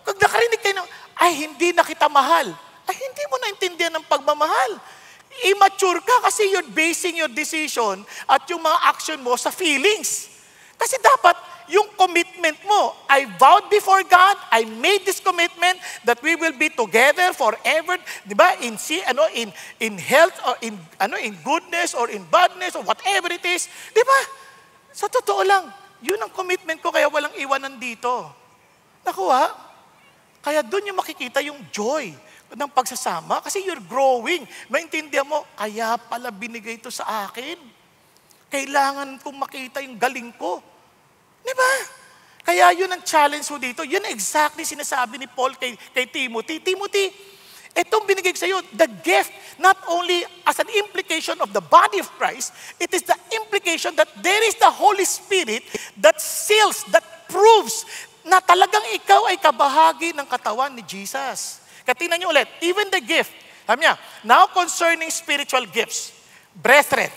pag nakarinig kayo hindi na kita mahal. Hindi mo naintindihan ng pagmamahal. Immature ka kasi you're basing your decision at yung mga action mo sa feelings. Kasi dapat, yung commitment mo, I vowed before God, I made this commitment that we will be together forever, 'di ba? In health or in goodness or in badness or whatever it is, 'di ba? Sa totoo lang, yun ang commitment ko kaya walang iwanan dito. Nakuha? Kaya doon yung makikita yung joy ng pagsasama kasi you're growing. Maintindihan mo, kaya pala binigay ito sa akin. Kailangan kong makita yung galing ko. Di ba? Kaya yun ang challenge mo dito. Yun exactly sinasabi ni Paul kay Timothy. Timothy, itong binigay ko sa iyo, the gift, not only as an implication of the body of Christ, it is the implication that there is the Holy Spirit that seals, that proves na talagang ikaw ay kabahagi ng katawan ni Jesus. Katingnan niyo ulit, even the gift. Sabi niya, now concerning spiritual gifts, brethren,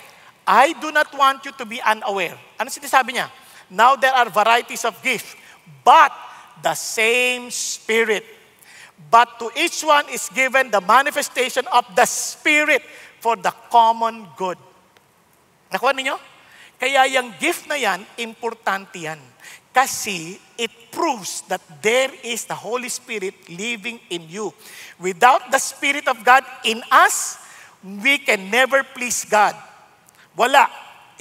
I do not want you to be unaware. Ano sinasabi niya? Now there are varieties of gifts, but the same Spirit. But to each one is given the manifestation of the Spirit for the common good. Nakuha ninyo? Kaya yung gift na yan, importante yan. Kasi it proves that there is the Holy Spirit living in you. Without the Spirit of God in us, we can never please God. Wala.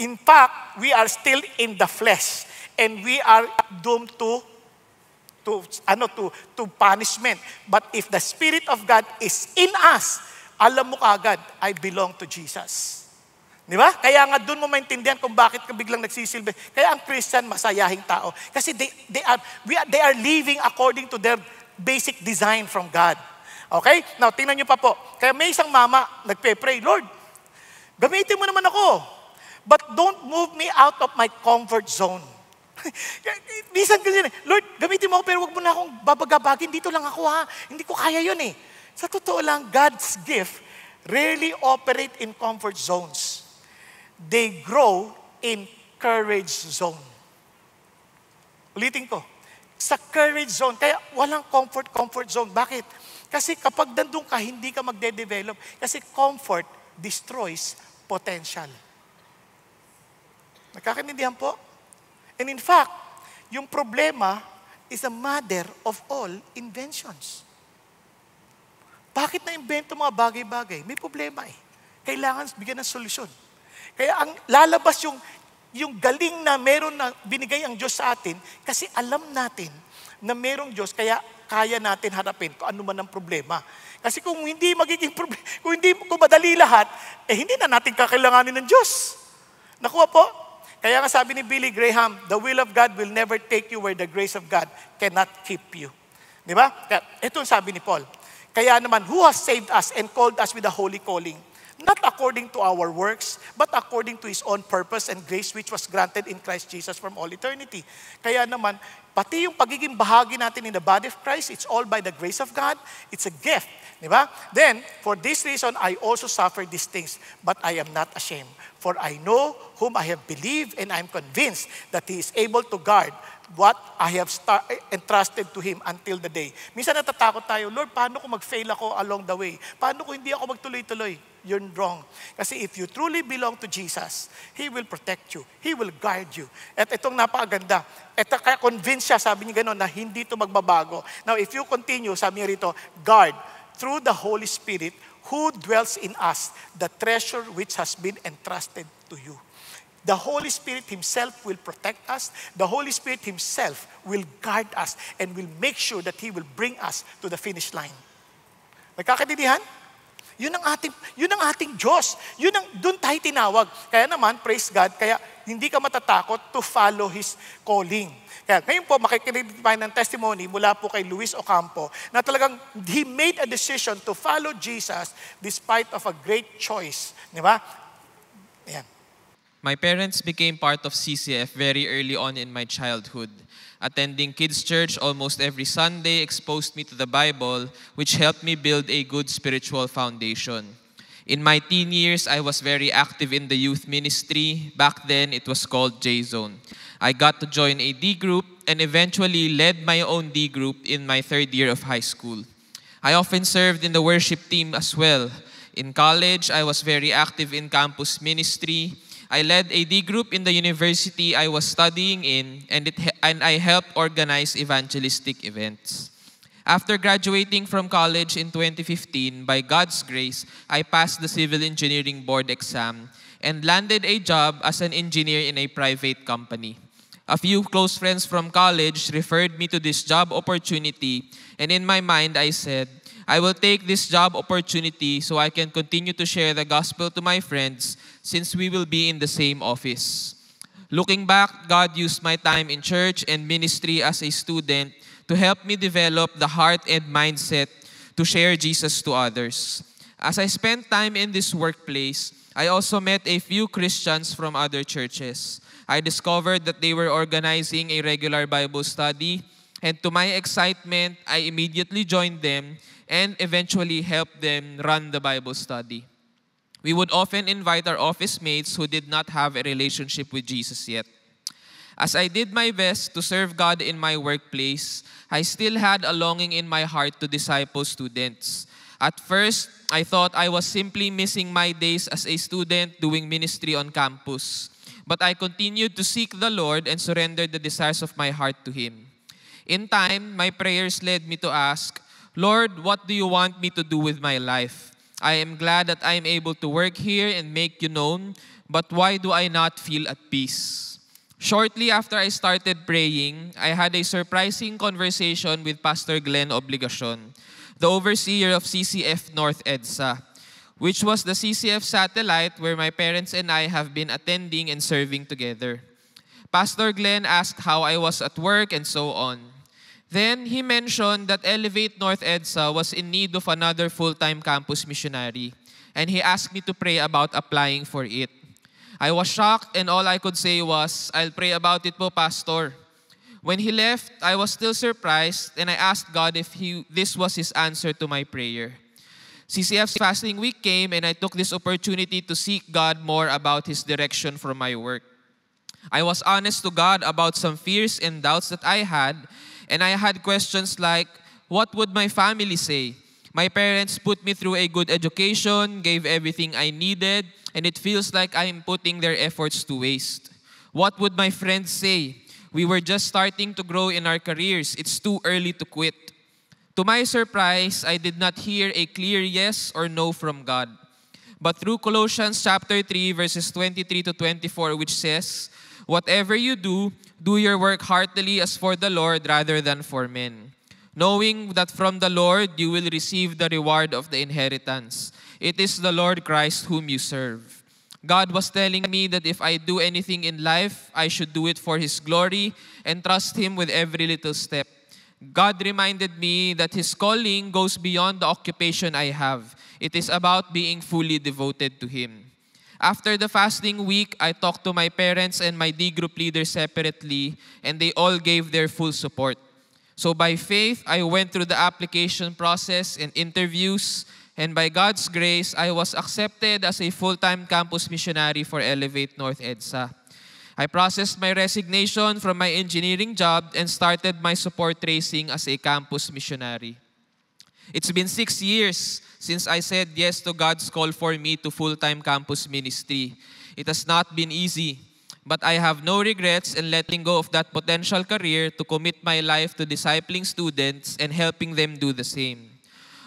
In fact, we are still in the flesh and we are doomed to punishment. But if the Spirit of God is in us, alam mo kaagad, I belong to Jesus. Di ba? Kaya nga doon mo maintindihan kung bakit ka biglang nagsisilbi. Kaya ang Christian, masayahing tao. Kasi they are living according to their basic design from God. Okay? Now, tingnan nyo pa po. Kaya may isang mama, nagpe-pray, Lord, gamitin mo naman ako. But don't move me out of my comfort zone. Minsan kasi, Lord, gamitin mo ako pero wag mo na akong babagabagin. Dito lang ako ha. Hindi ko kaya yun eh. Sa totoo lang, God's gift rarely operate in comfort zones. They grow in courage zone. Ulitin ko. Sa courage zone. Kaya walang comfort zone. Bakit? Kasi kapag nandun ka, hindi ka magde-develop. Kasi comfort destroys potential. Nakakaintindihan po? And in fact, yung problema is the mother of all inventions. Bakit na-invento mga bagay-bagay? May problema eh. Kailangan bigyan ng solusyon. Kaya ang lalabas yung galing na meron na binigay ang Diyos sa atin kasi alam natin na merong Diyos kaya kaya natin harapin kung ano man ang problema. Kasi kung hindi magiging problema, kung madali lahat, hindi na natin kakailanganin ng Diyos. Nakuha po? Kaya nga sabi ni Billy Graham, the will of God will never take you where the grace of God cannot keep you. Di ba? Kaya ito ang sabi ni Paul. Kaya naman, who has saved us and called us with a holy calling? Not according to our works, but according to His own purpose and grace which was granted in Christ Jesus from all eternity. Kaya naman, pati yung pagiging bahagi natin in the body of Christ, it's all by the grace of God. It's a gift. Di ba? Then, for this reason, I also suffer these things, but I am not ashamed. For I know whom I have believed, and I am convinced that He is able to guard what I have entrusted to Him until the day. Minsan natatakot tayo, Lord, paano kung mag-fail ako along the way? Paano kung hindi ako magtuloy-tuloy? You're wrong. Kasi if you truly belong to Jesus, He will protect you. He will guard you. At itong napakaganda. Ito kaya convinced siya, sabi niya gano'n, na hindi ito magbabago. Now, if you continue, sabi niya rito, guard through the Holy Spirit who dwells in us, the treasure which has been entrusted to you. The Holy Spirit Himself will protect us. The Holy Spirit Himself will guard us and will make sure that He will bring us to the finish line. Nagkakaintindihan? Yun ang ating Diyos. Doon tayo tinawag. Kaya naman, praise God, kaya hindi ka matatakot to follow His calling. Kaya ngayon po, makikinig tayo ng testimony mula po kay Luis Ocampo na talagang he made a decision to follow Jesus despite of a great choice. Di ba? Ayan. My parents became part of CCF very early on in my childhood. Attending kids' church almost every Sunday exposed me to the Bible, which helped me build a good spiritual foundation. In my teen years, I was very active in the youth ministry. Back then, it was called J-Zone. I got to join a D group and eventually led my own D group in my third year of high school. I often served in the worship team as well. In college, I was very active in campus ministry. I led a D group in the university I was studying in, and I helped organize evangelistic events. After graduating from college in 2015, by God's grace, I passed the Civil Engineering Board exam and landed a job as an engineer in a private company. A few close friends from college referred me to this job opportunity, and in my mind I said, I will take this job opportunity so I can continue to share the gospel to my friends since we will be in the same office. Looking back, God used my time in church and ministry as a student to help me develop the heart and mindset to share Jesus to others. As I spent time in this workplace, I also met a few Christians from other churches. I discovered that they were organizing a regular Bible study, and to my excitement, I immediately joined them and eventually helped them run the Bible study. We would often invite our office mates who did not have a relationship with Jesus yet. As I did my best to serve God in my workplace, I still had a longing in my heart to disciple students. At first, I thought I was simply missing my days as a student doing ministry on campus. But I continued to seek the Lord and surrender the desires of my heart to Him. In time, my prayers led me to ask, Lord, what do you want me to do with my life? I am glad that I am able to work here and make you known, but why do I not feel at peace? Shortly after I started praying, I had a surprising conversation with Pastor Glenn Obligacion, the overseer of CCF North EDSA. which was the CCF satellite where my parents and I have been attending and serving together. Pastor Glenn asked how I was at work and so on. Then he mentioned that Elevate North EDSA was in need of another full-time campus missionary, and he asked me to pray about applying for it. I was shocked, and all I could say was, "I'll pray about it po, Pastor." When he left, I was still surprised, and I asked God if this was His answer to my prayer. CCF's fasting week came, and I took this opportunity to seek God more about His direction for my work. I was honest to God about some fears and doubts that I had, and I had questions like, what would my family say? My parents put me through a good education, gave everything I needed, and it feels like I'm putting their efforts to waste. What would my friends say? We were just starting to grow in our careers. It's too early to quit. To my surprise, I did not hear a clear yes or no from God. But through Colossians chapter 3, verses 23 to 24, which says, "Whatever you do, do your work heartily as for the Lord rather than for men, knowing that from the Lord you will receive the reward of the inheritance. It is the Lord Christ whom you serve." God was telling me that if I do anything in life, I should do it for His glory and trust Him with every little step. God reminded me that His calling goes beyond the occupation I have. It is about being fully devoted to Him. After the fasting week, I talked to my parents and my D group leader separately, and they all gave their full support. So by faith, I went through the application process and interviews, and by God's grace, I was accepted as a full-time campus missionary for Elevate North EDSA. I processed my resignation from my engineering job and started my support tracing as a campus missionary. It's been 6 years since I said yes to God's call for me to full-time campus ministry. It has not been easy, but I have no regrets in letting go of that potential career to commit my life to discipling students and helping them do the same.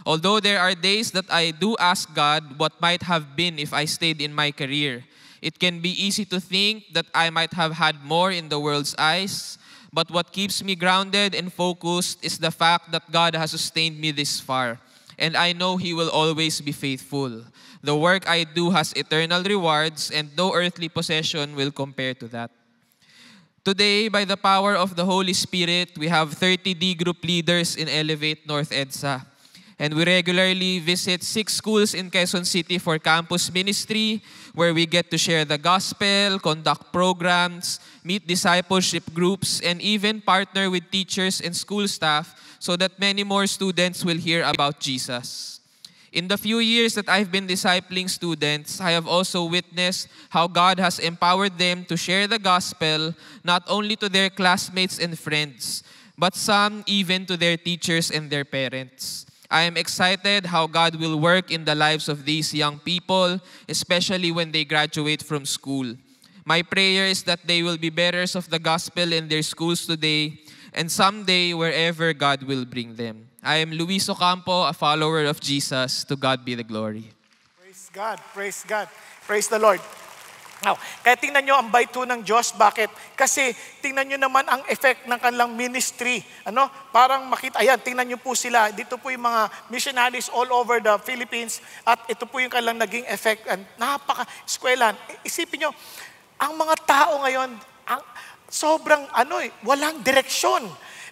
Although there are days that I do ask God what might have been if I stayed in my career, it can be easy to think that I might have had more in the world's eyes, but what keeps me grounded and focused is the fact that God has sustained me this far, and I know He will always be faithful. The work I do has eternal rewards, and no earthly possession will compare to that. Today, by the power of the Holy Spirit, we have 30 D group leaders in Elevate North EDSA. And we regularly visit 6 schools in Quezon City for campus ministry, where we get to share the gospel, conduct programs, meet discipleship groups, and even partner with teachers and school staff so that many more students will hear about Jesus. In the few years that I've been discipling students, I have also witnessed how God has empowered them to share the gospel not only to their classmates and friends, but some even to their teachers and their parents. I am excited how God will work in the lives of these young people, especially when they graduate from school. My prayer is that they will be bearers of the gospel in their schools today and someday wherever God will bring them. I am Luis Ocampo, a follower of Jesus. To God be the glory. Praise God, praise God, praise the Lord. Now, kaya tingnan nyo ang baito ng Diyos. Bakit? Kasi tingnan nyo naman ang effect ng kanilang ministry. Ano? Parang makita, ayan, tingnan nyo po sila. Dito po yung mga missionaries all over the Philippines at ito po yung kanilang naging effect. Napaka-eskwelahan. Isipin nyo, ang mga tao ngayon, sobrang walang direksyon.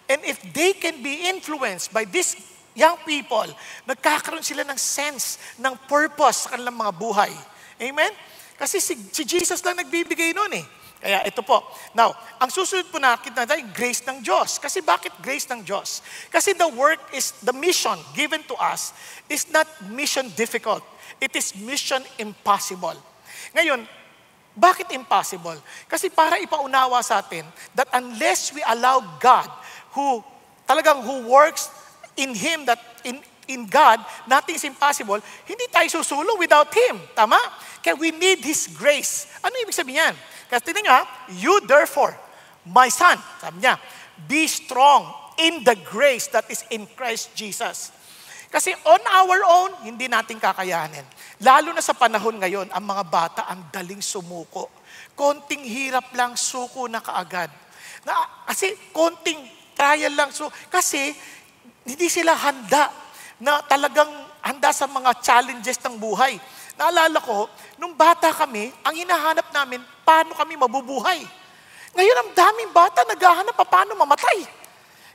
And if they can be influenced by these young people, nagkakaroon sila ng sense, ng purpose sa kanilang mga buhay. Amen? Kasi si Jesus lang nagbibigay nun eh. Kaya ito po. Now, ang susunod po nakita natin, grace ng Diyos. Kasi bakit grace ng Diyos? Kasi the work is, the mission given to us is not mission difficult. It is mission impossible. Ngayon, bakit impossible? Kasi para ipaunawa sa atin that unless we allow God who works in Him, that in God, nothing is impossible, hindi tayo susulong without Him. Tama? Kaya we need His grace. Ano ibig sabihin yan? Kasi tingnan nyo you therefore, my son, sabi niya, be strong in the grace that is in Christ Jesus. Kasi on our own, hindi natin kakayanin. Lalo na sa panahon ngayon, ang mga bata ang daling sumuko. Konting hirap lang, suko na kaagad. Kasi konting trial lang, kasi hindi sila handa na talagang handa sa mga challenges ng buhay. Naalala ko, nung bata kami, ang hinahanap namin, paano kami mabubuhay. Ngayon, ang daming bata naghahanap pa paano mamatay.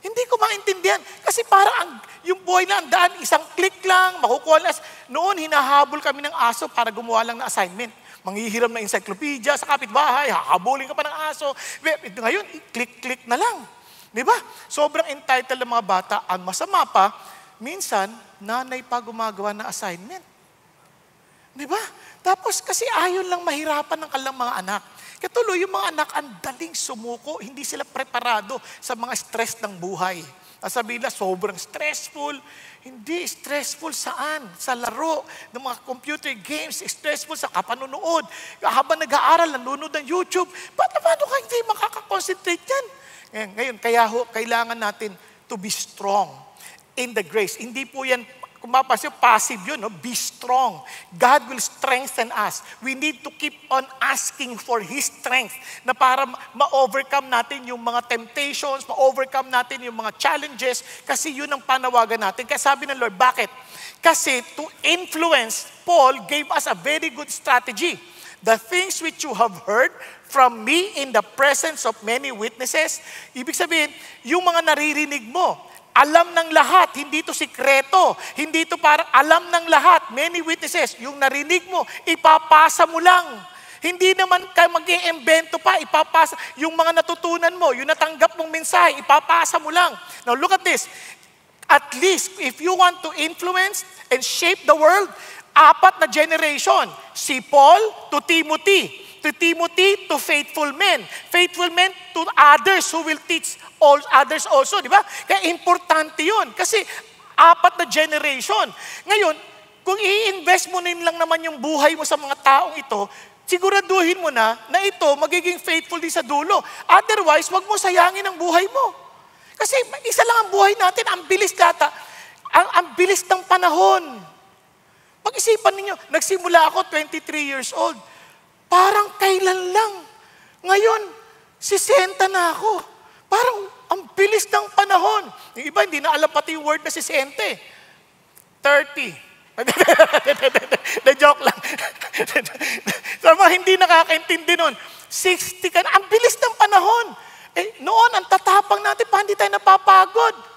Hindi ko maintindihan. Kasi parang yung buhay na ang daan, isang click lang, makukuha na. Noon, hinahabol kami ng aso para gumawa lang ng assignment. Manghihiram na encyclopedia sa kapitbahay, hahabulin ka pa ng aso. Ngayon, click-click na lang. Di ba? Sobrang entitled ng mga bata. Ang masama pa, minsan, nanay pa gumagawa ng assignment. Di ba? Tapos kasi ayaw lang mahirapan ng kalang mga anak. Katuloy, yung mga anak, ang daling sumuko. Hindi sila preparado sa mga stress ng buhay. Sabihin na, sobrang stressful. Hindi, stressful saan? Sa laro ng mga computer games, stressful sa kapanunood. Habang nag-aaral, nanonood ng YouTube, paano ka hindi makakakonsentrate yan? Ngayon, kailangan natin to be strong in the grace. Hindi po yan, kung mapapansin, passive yun, no? Be strong. God will strengthen us. We need to keep on asking for His strength na para ma-overcome natin yung mga temptations, ma-overcome natin yung mga challenges, kasi yun ang panawagan natin. Kaya sabi ng Lord, bakit? Kasi to influence, Paul gave us a very good strategy. The things which you have heard from me in the presence of many witnesses, ibig sabihin, yung mga naririnig mo, alam ng lahat, hindi ito sikreto. Hindi ito parang alam ng lahat. Many witnesses, yung narinig mo, ipapasa mo lang. Hindi naman kayo mag-iimbento pa, ipapasa. Yung mga natutunan mo, yung natanggap mong mensahe, ipapasa mo lang. Now look at this. At least, if you want to influence and shape the world, 4 na generation. Si Paul to Timothy. To Timothy, to faithful men. Faithful men to others who will teach all others also, di ba? Kaya importante yun. Kasi 4 na generation. Ngayon, kung i-invest mo lang naman yung buhay mo sa mga taong ito, siguraduhin mo na ito magiging faithful din sa dulo. Otherwise, wag mo sayangin ang buhay mo. Kasi isa lang ang buhay natin, ang bilis data. Ang bilis ng panahon. Pag-isipan ninyo, nagsimula ako 23 years old. Parang kailan lang. Ngayon, 60 na ako. Parang ang bilis ng panahon. Yung iba, hindi na alam pati yung word na 60. 30. Na-joke lang. Sa mga hindi nakakaintindi nun, 60 ka na. Ang bilis ng panahon. Noon, ang tatapang natin, pa hindi tayo napapagod.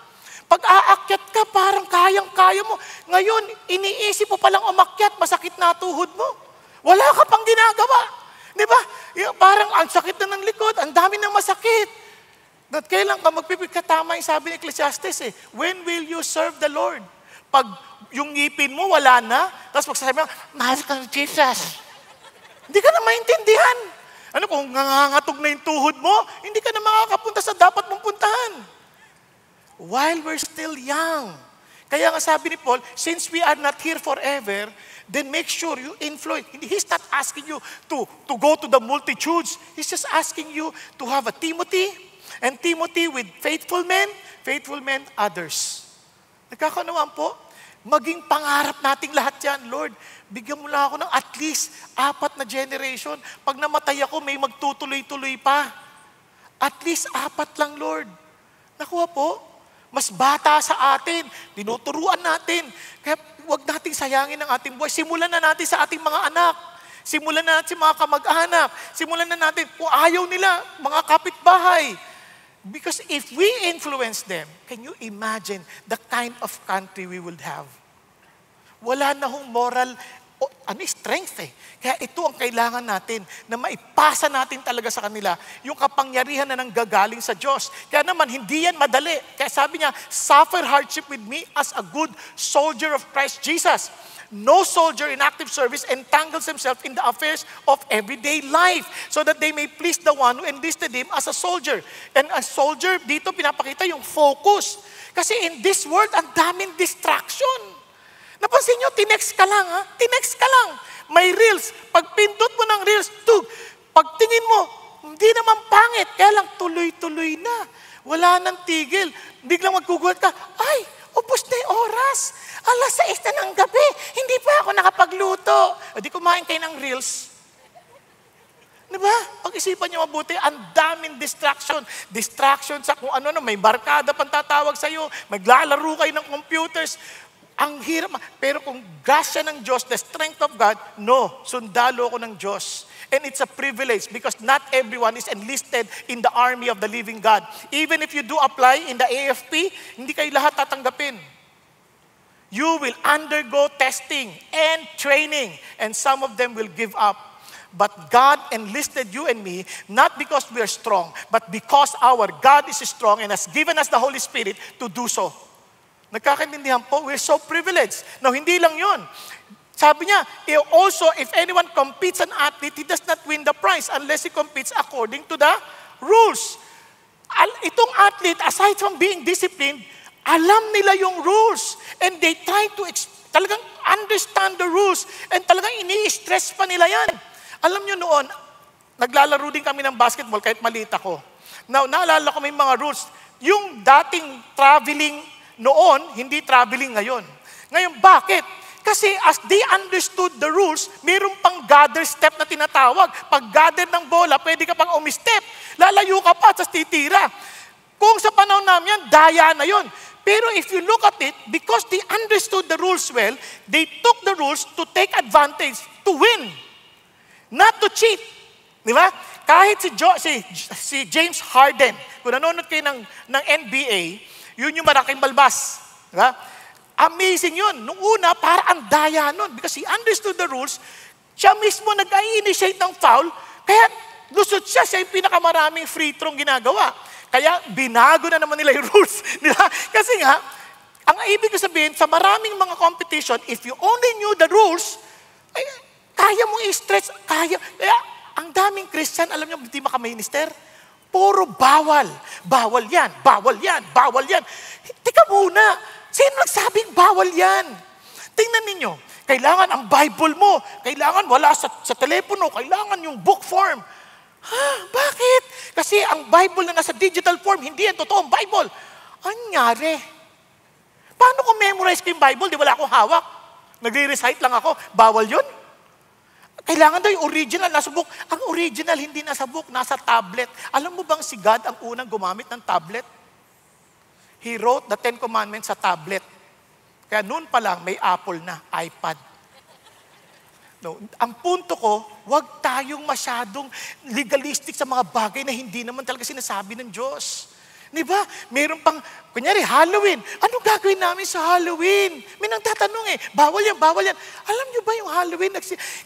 Pag aakyat ka, parang kayang-kaya mo. Ngayon, iniisip mo palang umakyat, masakit na tuhod mo. Wala ka pang ginagawa. Di ba? Parang ang sakit na ng likod, ang dami na masakit. At kailan ka magpipigkatama yung sabi ni Ecclesiastes when will you serve the Lord? Pag yung ngipin mo, wala na, tapos magsasabi mo, mahal ka ng Jesus. Hindi ka na maintindihan. Ano kung nangangatog na yung tuhod mo, hindi ka na makakapunta sa dapat mong puntahan. While we're still young. Kaya nga sabi ni Paul, since we are not here forever, then make sure you influence. He's not asking you to go to the multitudes. He's just asking you to have a Timothy, and Timothy with faithful men others. Nagkakaunawaan po, maging pangarap nating lahat yan. Lord, bigyan mo lang ako ng at least 4 na generation. Pag namatay ako, may magtutuloy-tuloy pa. At least 4 lang, Lord. Nakuha po, mas bata sa atin, tinuturuan natin. Kaya huwag nating sayangin ang ating buhay. Simulan na natin sa ating mga anak. Simulan na natin sa mga kamag-anak. Simulan na natin kung ayaw nila, mga kapitbahay. Because if we influence them, can you imagine the kind of country we would have? Wala na hong moral strength Kaya ito ang kailangan natin, na maipasa natin talaga sa kanila, yung kapangyarihan na nanggagaling sa Diyos. Kaya naman, hindi yan madali. Kaya sabi niya, suffer hardship with me as a good soldier of Christ Jesus. No soldier in active service entangles himself in the affairs of everyday life so that they may please the one who enlisted him as a soldier. And a soldier, dito pinapakita yung focus. Kasi in this world, ang daming distraction. Napansin nyo, tinext ka lang, ha? Tinext ka lang. May reels. Pag pindot mo ng reels, pagtingin mo, hindi naman pangit. Kaya lang, tuloy-tuloy na. Wala nang tigil. Biglang magkugulat ka, ay, ubos na yung oras. 6:00 na ng gabi. Hindi pa ako nakapagluto. Di kumain kayo ng reels. Diba? Pag-isipan nyo mabuti, ang daming distraction. Distraction sa kung ano, may barkada pang tatawag sa'yo, maglalaro kayo ng computers. Ang hirap. Pero kung grasya ng Diyos, the strength of God, no, sundalo ko ng Diyos. And it's a privilege because not everyone is enlisted in the army of the living God. Even if you do apply in the AFP, hindi kayo lahat tatanggapin. You will undergo testing and training, and some of them will give up. But God enlisted you and me, not because we are strong, but because our God is strong and has given us the Holy Spirit to do so. Nagkakaintindihan po, we're so privileged. Now, hindi lang yun. Sabi niya, also, if anyone competes an athlete, he does not win the prize unless he competes according to the rules. Itong athlete, aside from being disciplined, alam nila yung rules. And they try to talagang understand the rules. And talagang ini-stress pa nila yan. Alam nyo noon, naglalaro din kami ng basketball kahit maliit ako. Now, naalala ko may mga rules. Yung dating traveling noon, hindi traveling ngayon. Ngayon, bakit? Kasi as they understood the rules, mayroon pang gather step na tinatawag. Pag gather ng bola, pwede ka pang umistep. Lalayo ka pa, at titira. Kung sa panahon namin yan, daya na yon. Pero if you look at it, because they understood the rules well, they took the rules to take advantage, to win. Not to cheat. Di ba? Kahit si James Harden, kung nanonood kayo ng NBA, yun yung malaking balbas. Di ba? Amazing yun. Nung una, para ang daya nun. Because he understood the rules, siya mismo nag-initiate ng foul, kaya lusot siya yung pinakamaraming free throw ginagawa. Kaya binago na naman nila yung rules. Di ba? Kasi nga, ang ibig ko sabihin, sa maraming mga competition, if you only knew the rules, ay, kaya mong i-stretch, kaya. Kaya, ang daming Christian, alam niyo, hindi makaminister. Puro bawal. Bawal yan, bawal yan, bawal yan. Tika muna, sino nagsabing bawal yan? Tingnan ninyo, kailangan ang Bible mo, kailangan wala sa telepono, kailangan yung book form. Ha? Bakit? Kasi ang Bible na nasa digital form, hindi yan totoong Bible. Anyari? Paano kung memorize ko yung Bible, di wala akong hawak? Nagre-recite lang ako, bawal yun? Kailangan daw yung original nasa book. Ang original hindi nasa book, nasa tablet. Alam mo bang si God ang unang gumamit ng tablet? He wrote the 10 Commandments sa tablet. Kaya noon pa lang may Apple na, iPad. No, ang punto ko, huwag tayong masyadong legalistic sa mga bagay na hindi naman talaga sinasabi ng Diyos. Di ba? Meron pang, kunyari, Halloween. Anong gagawin namin sa Halloween? May nagtatanong bawal yan, bawal yan. Alam nyo ba yung Halloween?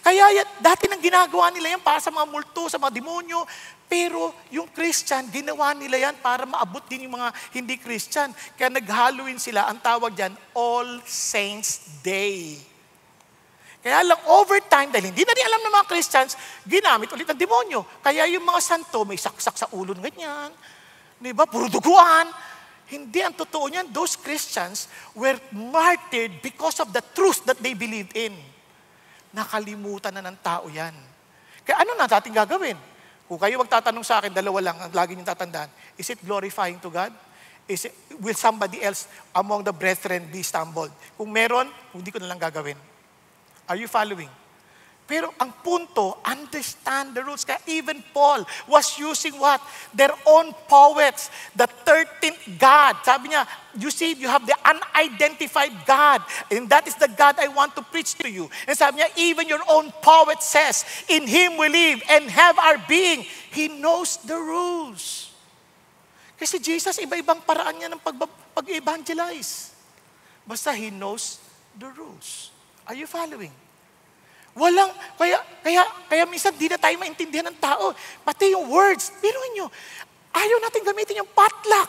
Kaya dati nang ginagawa nila yan para sa mga multo, sa mga demonyo. Pero yung Christian, ginawa nila yan para maabot din yung mga hindi Christian. Kaya nag-Halloween sila, ang tawag dyan, All Saints Day. Kaya lang over time, dahil hindi na rin alam ng mga Christians, ginamit ulit ang demonyo. Kaya yung mga santo, may saksak sa ulo ganyan. Diba? Puro duguan. Hindi ang totoo niyan. Those Christians were martyred because of the truth that they believed in. Nakalimutan na ng tao yan. Kaya ano na ating gagawin? Kung kayo magtatanong sa akin, dalawa lang ang lagi niyong tatandaan. Is it glorifying to God? Will somebody else among the brethren be stumbled? Kung meron, hindi ko na lang gagawin. Are you following? Pero ang punto, understand the rules. Kaya even Paul was using what? Their own poets. The 13th God. Sabi niya, you see, you have the unidentified God. And that is the God I want to preach to you. And sabi niya, even your own poet says, in Him we live and have our being. He knows the rules. Kasi Jesus, iba-ibang paraan niya ng pag-evangelize. Basta He knows the rules. Are you following? Walang, kaya minsan di na tayo maintindihan ng tao. Pati yung words, biruin nyo, ayaw natin gamitin yung potluck.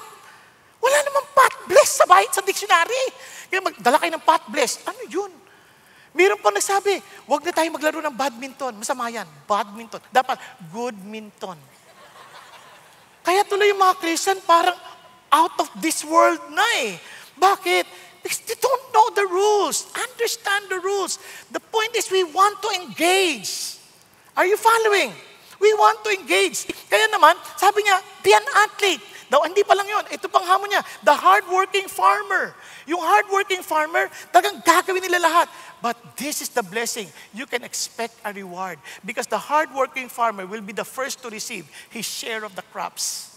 Wala namang pot bless sa dictionary. Kaya magdala kayo ng pot bless. Ano yun? Meron pa nagsabi, huwag na tayo maglaro ng badminton. Masama yan, badminton. Dapat good minton. Kaya tuloy yung mga Christian parang out of this world na eh. Bakit? Because they don't know the rules. Understand the rules. The point is we want to engage. Are you following? We want to engage. Kaya naman, sabi niya, be an athlete. Daw, hindi pa lang yun. Ito pang hamon niya, the hardworking farmer. Yung hardworking farmer, talagang gagawin nila lahat. But this is the blessing. You can expect a reward. Because the hardworking farmer will be the first to receive his share of the crops.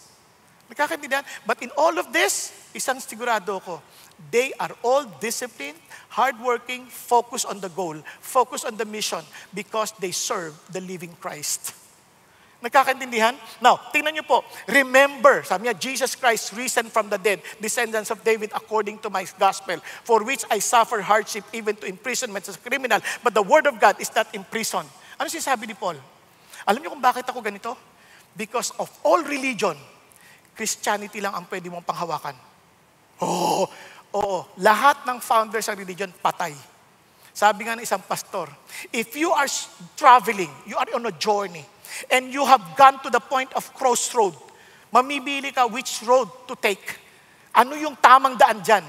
Nagkakaintindihan? But in all of this, isang sigurado ko, they are all disciplined, hardworking, focused on the goal, focused on the mission, because they serve the living Christ. Nagkakaintindihan? Now, tingnan niyo po, remember, sabi niya, Jesus Christ risen from the dead, descendants of David according to my gospel, for which I suffer hardship even to imprisonment as a criminal, but the word of God is not imprisoned. Ano sinasabi ni Paul? Alam niyo kung bakit ako ganito? Because of all religion, Christianity lang ang pwede mong panghawakan. Oo. Lahat ng founders ng religion, patay. Sabi nga ng isang pastor, if you are traveling, you are on a journey, and you have gone to the point of crossroad, mamibili ka which road to take. Ano yung tamang daan dyan?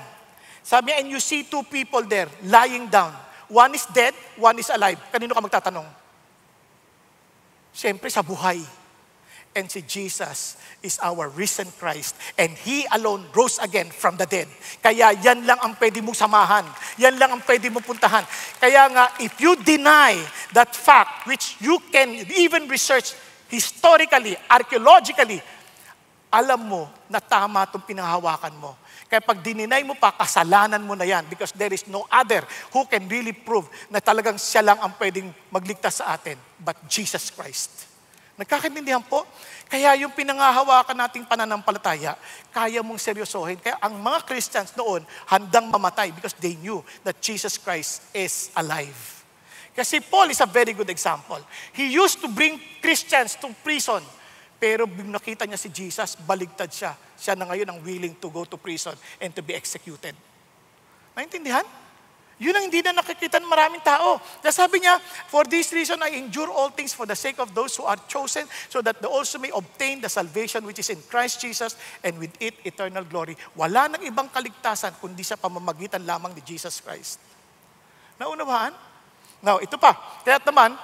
Sabi niya, and you see two people there, lying down. One is dead, one is alive. Kanino ka magtatanong? Siyempre sa buhay. And si Jesus is our risen Christ. And He alone rose again from the dead. Kaya yan lang ang pwede mong samahan. Yan lang ang pwede mong puntahan. Kaya nga, if you deny that fact, which you can even research historically, archaeologically, alam mo na tama itong pinahawakan mo. Kaya pag dininay mo pa, kasalanan mo na yan, because there is no other who can really prove na talagang siya lang ang pwedeng magligtas sa atin, but Jesus Christ. Nagkakaintindihan po? Kaya yung pinangahawakan nating pananampalataya, kaya mong seryosohin. Kaya ang mga Christians noon, handang mamatay because they knew that Jesus Christ is alive. Kasi Paul is a very good example. He used to bring Christians to prison, pero nakita niya si Jesus, baligtad siya. Siya na ngayon ang willing to go to prison and to be executed. Naintindihan? Yun ang hindi na nakikita ng maraming tao. Kaya sabi niya, for this reason I endure all things for the sake of those who are chosen, so that they also may obtain the salvation which is in Christ Jesus, and with it eternal glory. Wala nang ibang kaligtasan kundi sa pamamagitan lamang ni Jesus Christ. Naunawaan? Now, ito pa. Kaya naman,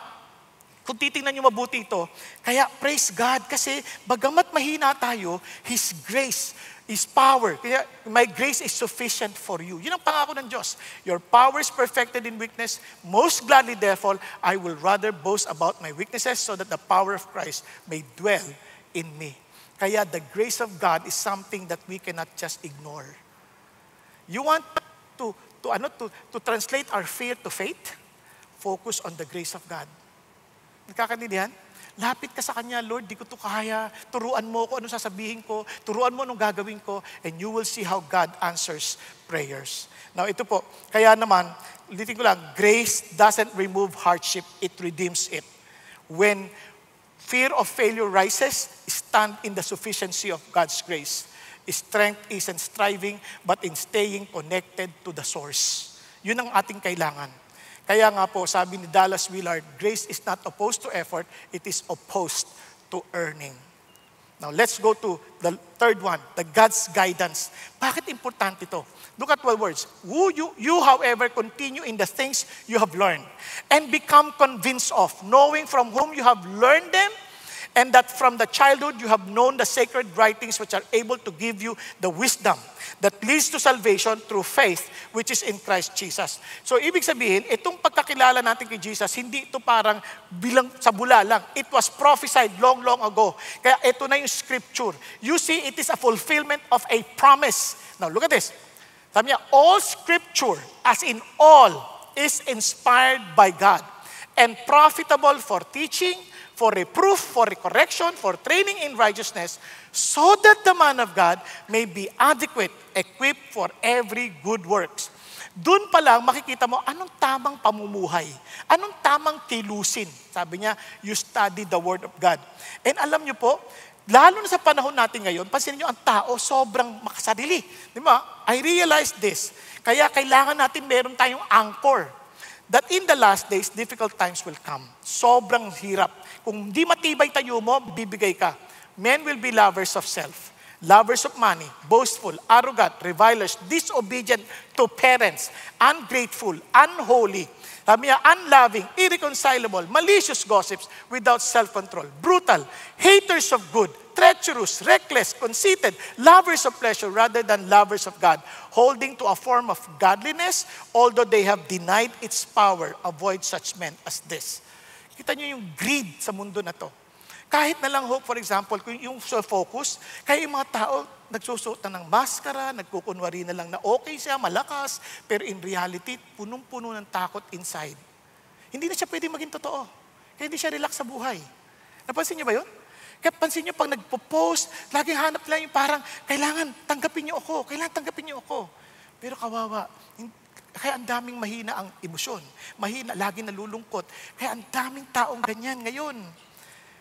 kung titingnan niyo mabuti ito, kaya praise God, kasi bagamat mahina tayo, His grace, His power. Kaya, my grace is sufficient for you. Yun ang pangako ng Diyos. Your power is perfected in weakness. Most gladly, therefore, I will rather boast about my weaknesses so that the power of Christ may dwell in me. Kaya, the grace of God is something that we cannot just ignore. You want to translate our fear to faith? Focus on the grace of God. Nagkakaintindihan? Lapit ka sa Kanya, Lord, di ko ito kaya. Turuan mo ko anong sasabihin ko. Turuan mo anong gagawin ko. And you will see how God answers prayers. Now, ito po. Kaya naman, ulitin ko lang, grace doesn't remove hardship. It redeems it. When fear of failure rises, stand in the sufficiency of God's grace. Strength isn't striving, but in staying connected to the source. Yun ang ating kailangan. Kaya nga po, sabi ni Dallas Willard, grace is not opposed to effort, it is opposed to earning. Now, let's go to the third one, the God's guidance. Bakit importante ito? Look at 12 words. You, however, continue in the things you have learned and become convinced of, knowing from whom you have learned them, and that from the childhood you have known the sacred writings which are able to give you the wisdom that leads to salvation through faith which is in Christ Jesus. So, ibig sabihin, itong pagkakilala natin kay Jesus, hindi ito parang bilang sa bula lang. It was prophesied long, long ago. Kaya ito na yung scripture. You see, it is a fulfillment of a promise. Now, look at this. Sabi niya, all scripture, as in all, is inspired by God and profitable for teaching, for reproof, for correction, for training in righteousness, so that the man of God may be adequate, equipped for every good works. Doon pa lang makikita mo anong tamang pamumuhay, anong tamang kilusin. Sabi niya, you study the Word of God. And alam niyo po, lalo na sa panahon natin ngayon, pansinin niyo ang tao sobrang makasarili. Di ba? I realize this. Kaya kailangan natin meron tayong anchor. That in the last days, difficult times will come. Sobrang hirap. Kung di matibay tayo mo, bibigay ka. Men will be lovers of self, lovers of money, boastful, arrogant, revilers, disobedient to parents, ungrateful, unholy, unloving, irreconcilable, malicious gossips, without self-control, brutal, haters of good, treacherous, reckless, conceited, lovers of pleasure rather than lovers of God, holding to a form of godliness, although they have denied its power. Avoid such men as this. Kita niyo yung greed sa mundo na to. Kahit na lang ho, for example, kung yung sa focus, kaya yung mga tao nagsusuot na ng maskara, nagkukunwari na lang na okay siya, malakas, pero in reality, punong-puno ng takot inside. Hindi na siya pwede maging totoo. Kaya hindi siya relax sa buhay. Napansin niyo ba yun? Kaya pansin niyo, pag nagpo-post, laging hanap lang yung parang, kailangan tanggapin niyo ako, kailangan tanggapin niyo ako. Pero kawawa, kaya ang daming mahina ang emosyon. Mahina, laging nalulungkot. Kaya ang daming taong ganyan ngayon.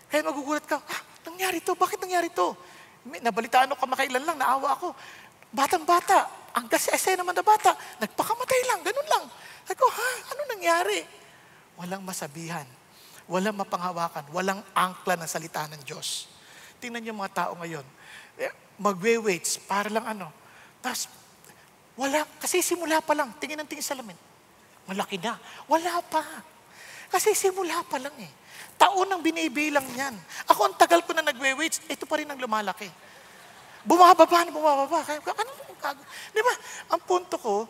Kaya magugulat ka, nangyari to? Bakit nangyari to? Nabalitaan ako kamakailan lang, naawa ako. Batang-bata, ang kasi naman na bata, nagpakamatay lang, ganun lang. Sabi ko, ano nangyari? Walang masabihan, walang mapanghawakan, walang angkla ng salita ng Diyos. Tingnan niyo mga tao ngayon, magwe-waits para lang Tapos, wala, kasi simula pa lang, tingin ng tingin sa lamin. Malaki na, wala pa. Kasi simula pa lang eh. Taon ang binibilang niyan. Ako ang tagal ko na nagwe-waits, ito pa rin ang lumalaki. Bumababa. Ano? Di ba? Ang punto ko,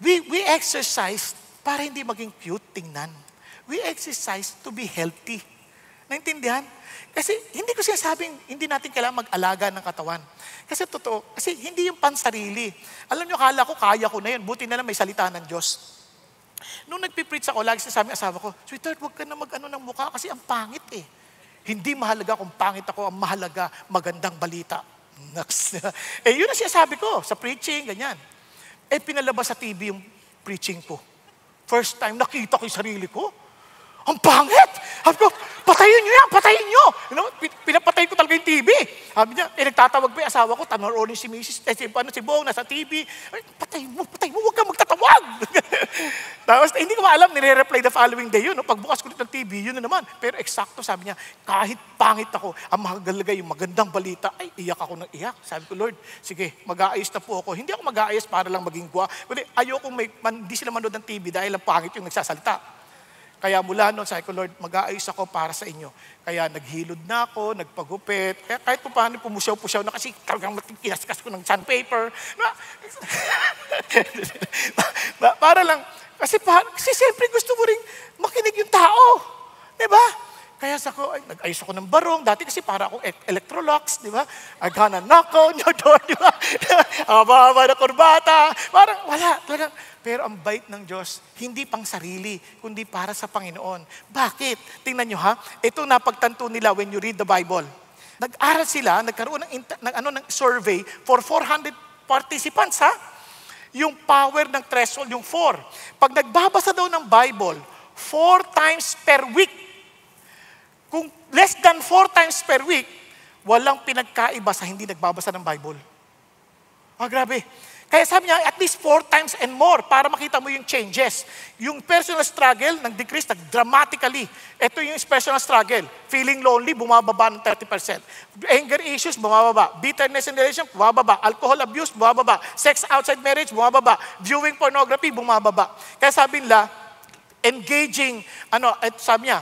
we exercise para hindi maging cute tingnan. We exercise to be healthy. Naintindihan? Kasi hindi ko sinasabing hindi natin kailangan mag-alaga ng katawan. Kasi totoo, kasi hindi yung pansarili. Alam nyo, kala ko, kaya ko na yun. Buti na lang may salita ng Diyos. Nung nagpipreach ako, lagi sinasabi ng asawa ko, sweetheart, huwag ka na ng mukha kasi ang pangit eh. Hindi mahalaga kung pangit ako, ang mahalaga, magandang balita. Yun ang sinasabi ko sa preaching, ganyan. Pinalabas sa TV yung preaching ko. First time, nakita ko yung sarili ko. Ang pangit! Sabi ko, patayin nyo yan, patayin nyo! Pinapatay ko talaga yung TV. Sabi niya, nagtatawag pa yung asawa ko, tanoronin si Mrs. Si Bong, nasa TV. Patay mo, huwag kang magtatawag! Tapos, hindi ko maalam, nire-reply the following day yun. Pagbukas ko ng TV, yun na naman. Pero eksakto, sabi niya, kahit pangit ako, ang mahalaga yung magandang balita, ay iyak ako ng iyak. Sabi ko, Lord, sige, mag-aayos na po ako. Hindi ako mag-aayos para lang maging gwa. Kundi ayokong hindi sila manood ng TV dahil ang pangit yung nagsasalita. Kaya mula noon, sabi ko, Lord, mag-aayos ako para sa inyo. Kaya naghilod na ako, nagpagupit. Kaya kahit po paano, pumusyaw-pusyaw na kasi talagang kinaskas ko ng sandpaper. Para lang, kasi siyempre gusto mo rin makinig yung tao. Diba? Kaya nag-ayos ako ng barong. Dati kasi para akong Electrolux, di ba? I gonna knock on your door, di ba? Haba-haba na kurbata. Parang wala. Talagang, pero ang bait ng Diyos, hindi pang sarili, kundi para sa Panginoon. Bakit? Tingnan nyo ha. Ito napagtanto nila when you read the Bible. Nag-aral sila, nagkaroon ng survey for 400 participants ha. Yung power ng threshold, yung 4. Pag nagbabasa daw ng Bible, 4 times per week, kung less than 4 times per week, walang pinagkaiba sa hindi nagbabasa ng Bible. Grabe. Kaya sabi niya, at least 4 times and more para makita mo yung changes. Yung personal struggle, nag-decrease dramatically. Ito yung personal struggle. Feeling lonely, bumababa ng 30%. Anger issues, bumababa. Bitterness in relation, bumababa. Alcohol abuse, bumababa. Sex outside marriage, bumababa. Viewing pornography, bumababa. Kaya sabi nila, engaging, sabi niya,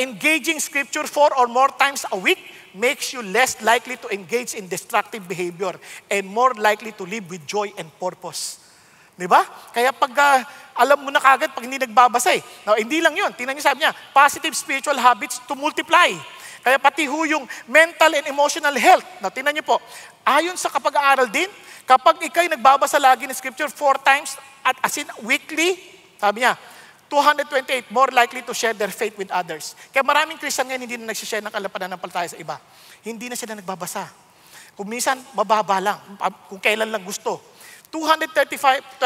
engaging scripture 4 or more times a week makes you less likely to engage in destructive behavior and more likely to live with joy and purpose. Di ba? Kaya pag alam mo na kagad pag hindi nagbabasa eh. Now, hindi lang yun. Tingnan niyo sabi niya, positive spiritual habits to multiply. Kaya pati yung mental and emotional health. Now, tingnan niyo po, ayon sa kapag-aaral din, kapag ikay nagbabasa lagi ng scripture 4 times at as in weekly, sabi niya, 228, more likely to share their faith with others. Kaya maraming Christian ngayon hindi na nagsishare ng pananampalataya sa iba. Hindi na sila nagbabasa. Kung minsan, mababa lang. Kung kailan lang gusto. 31%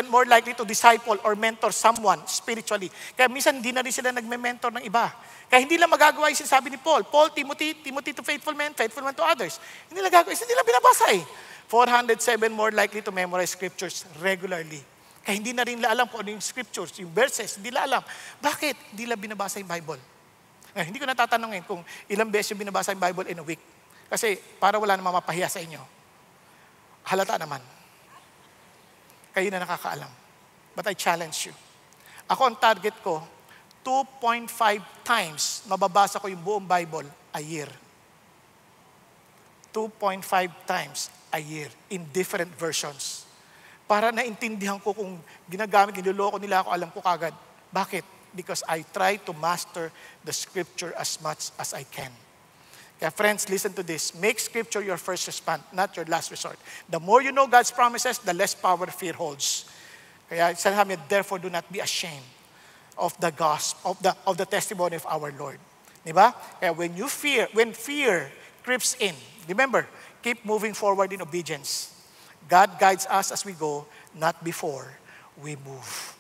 more likely to disciple or mentor someone spiritually. Kaya minsan hindi na rin sila nagme-mentor ng iba. Kaya hindi lang magagawa yung sinasabi ni Paul, Timothy to faithful men to others. Hindi lang gagawin, hindi lang binabasa eh. 407 more likely to memorize scriptures regularly. Kaya hindi na rin nila alam kung ano yung scriptures, yung verses, hindi nila alam. Bakit? Hindi nila binabasa yung Bible. Hindi ko natatanungin kung ilang beses yung binabasa yung Bible in a week. Kasi para wala namang mapahiya sa inyo. Halata naman. Kayo na nakakaalam. But I challenge you. Ako ang target ko, 2.5 times mababasa ko yung buong Bible a year. 2.5 times a year in different versions. Para naintindihan ko kung ginagamit, niloloko nila ako, alam ko kagad. Bakit? because I try to master the Scripture as much as I can. Kaya friends, listen to this. Make Scripture your first response, not your last resort. The more you know God's promises, the less power fear holds. Kaya sabi niya, therefore do not be ashamed of the gospel, of the testimony of our Lord. Diba? Kaya when fear creeps in, remember, keep moving forward in obedience. God guides us as we go, not before we move.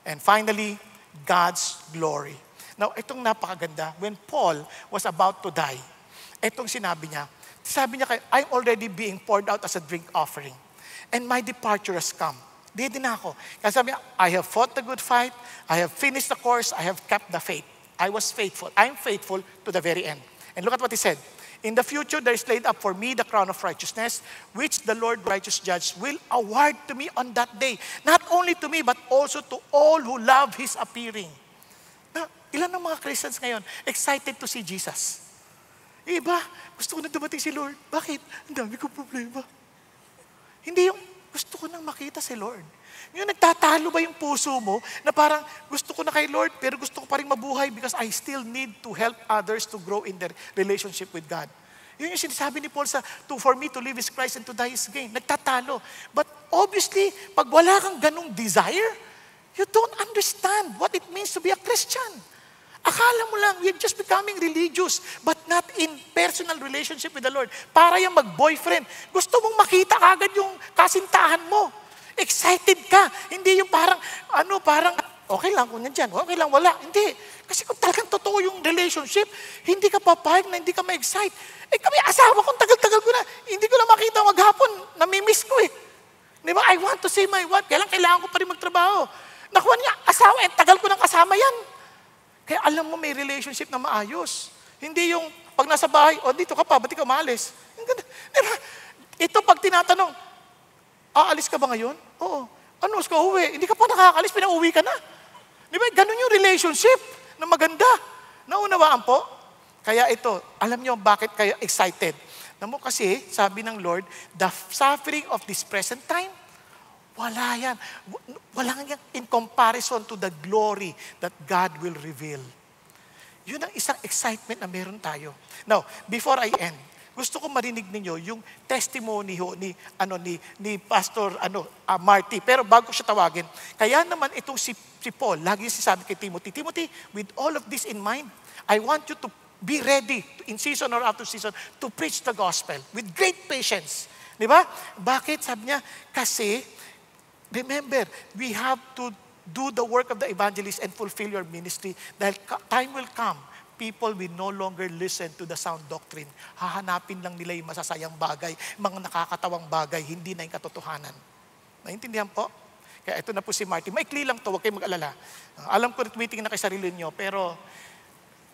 And finally, God's glory. Now, itong napakaganda. When Paul was about to die, itong sabi niya, I'm already being poured out as a drink offering. And my departure has come. Di na ako. Kaya sabi niya, I have fought the good fight. I have finished the course. I have kept the faith. I was faithful. I'm faithful to the very end. And look at what he said. In the future, there is laid up for me the crown of righteousness, which the Lord righteous judge will award to me on that day. Not only to me, but also to all who love His appearing. Na, ilan ng mga Christians ngayon excited to see Jesus? Iba, gusto ko na dumating si Lord. Bakit? Ang dami kong problema. Hindi yung gusto ko nang makita si Lord. Yung nagtatalo ba yung puso mo na parang gusto ko na kay Lord pero gusto ko pa rin mabuhay because I still need to help others to grow in their relationship with God. Yun yung sinasabi ni Paul for me to live is Christ and to die is gain. Nagtatalo. But obviously, pag wala kang ganong desire, you don't understand what it means to be a Christian. Akala mo lang, we're just becoming religious, but not in personal relationship with the Lord. Para yung mag-boyfriend. Gusto mong makita kagad yung kasintahan mo. Excited ka. Hindi yung parang, okay lang kung nandyan, okay lang, wala. Hindi. Kasi kung talagang totoo yung relationship, hindi ka papayag na hindi ka ma-excite. Kami, asawa kong tagal-tagal ko na, hindi ko na makita maghapon, namimiss ko eh. Di ba? I want to see my wife. Kailangan ko pa rin magtrabaho. Nakuha niya, asawa, tagal ko nang kasama yan. Kaya alam mo may relationship na maayos. Hindi yung pag nasa bahay, dito ka pa, ba't ikaw maalis? Diba? Ito pag tinatanong, aalis ka ba ngayon? Oo. Ano, ka uwi? Hindi ka pa nakakalis, pinauwi ka na. Diba? Ganun yung relationship na maganda. Naunawaan po? Kaya ito, alam niyo bakit kayo excited? Namo kasi, sabi ng Lord, the suffering of this present time, wala yan. Wala yan in comparison to the glory that God will reveal. Yun ang isang excitement na meron tayo. Now, before I end, gusto ko marinig ninyo yung testimony ni Pastor Marty. Pero bago ko siya tawagin, kaya naman itong si Paul, lagi sinasabi kay Timothy, with all of this in mind, I want you to be ready in season or out of season to preach the gospel with great patience. Di ba? Bakit? Sabi niya, kasi remember, we have to do the work of the evangelist and fulfill your ministry dahil time will come, people will no longer listen to the sound doctrine. Hahanapin lang nila yung masasayang bagay, mga nakakatawang bagay, hindi na yung katotohanan. Naintindihan po? Kaya ito na po si Marty. Maikli lang to, huwag kayong mag-alala. Alam ko na tumitingin na kay sarili nyo, pero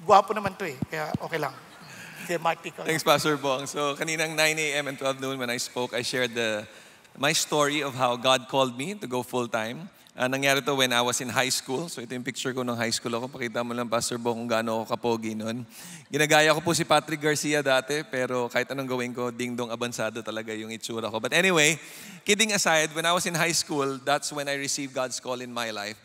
gwapo naman to eh, kaya okay lang. Okay, Marty. Thanks, Pastor Bong. So kaninang 9 a.m. and 12 noon when I spoke, I shared my story of how God called me to go full-time. Nangyari to when I was in high school. So ito yung picture ko nung high school ako. Pakita mo lang, Pastor Bo, kung gaano ako kapogi noon. Ginagaya ko po si Patrick Garcia dati, pero kahit anong gawin ko, ding-dong abansado talaga yung itsura ko. But anyway, kidding aside, when I was in high school, that's when I received God's call in my life.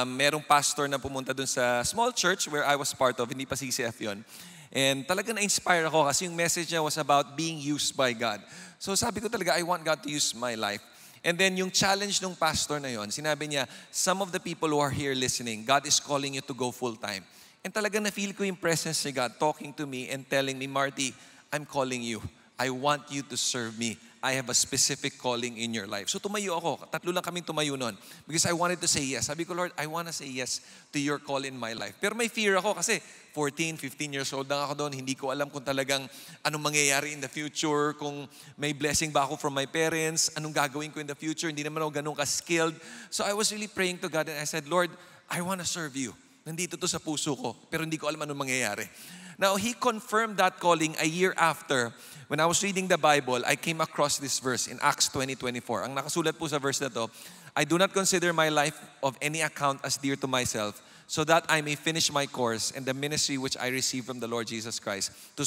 Merong pastor na pumunta dun sa small church where I was part of, hindi pa CCF yun. And talaga na-inspire ako kasi yung message niya was about being used by God. So sabi ko talaga, I want God to use my life. And then yung challenge ng pastor na yon, sinabi niya, some of the people who are here listening, God is calling you to go full-time. And talaga na-feel ko yung presence ni God talking to me and telling me, Marty, I'm calling you. I want you to serve me. I have a specific calling in your life. So tumayo ako. 3 lang kaming tumayo nun. Because I wanted to say yes. Sabi ko, Lord, I want to say yes to your call in my life. Pero may fear ako kasi 14, 15 years old lang ako doon. Hindi ko alam kung talagang anong mangyayari in the future, kung may blessing ba ako from my parents, anong gagawin ko in the future. Hindi naman ako ganun ka-skilled. So I was really praying to God and I said, Lord, I want to serve you. Nandito to sa puso ko, pero hindi ko alam anong mangyayari. Now, He confirmed that calling a year after. When I was reading the Bible, I came across this verse in Acts 20:24. Ang nakasulat po sa verse na to, I do not consider my life of any account as dear to myself, so that I may finish my course and the ministry which I received from the Lord Jesus Christ to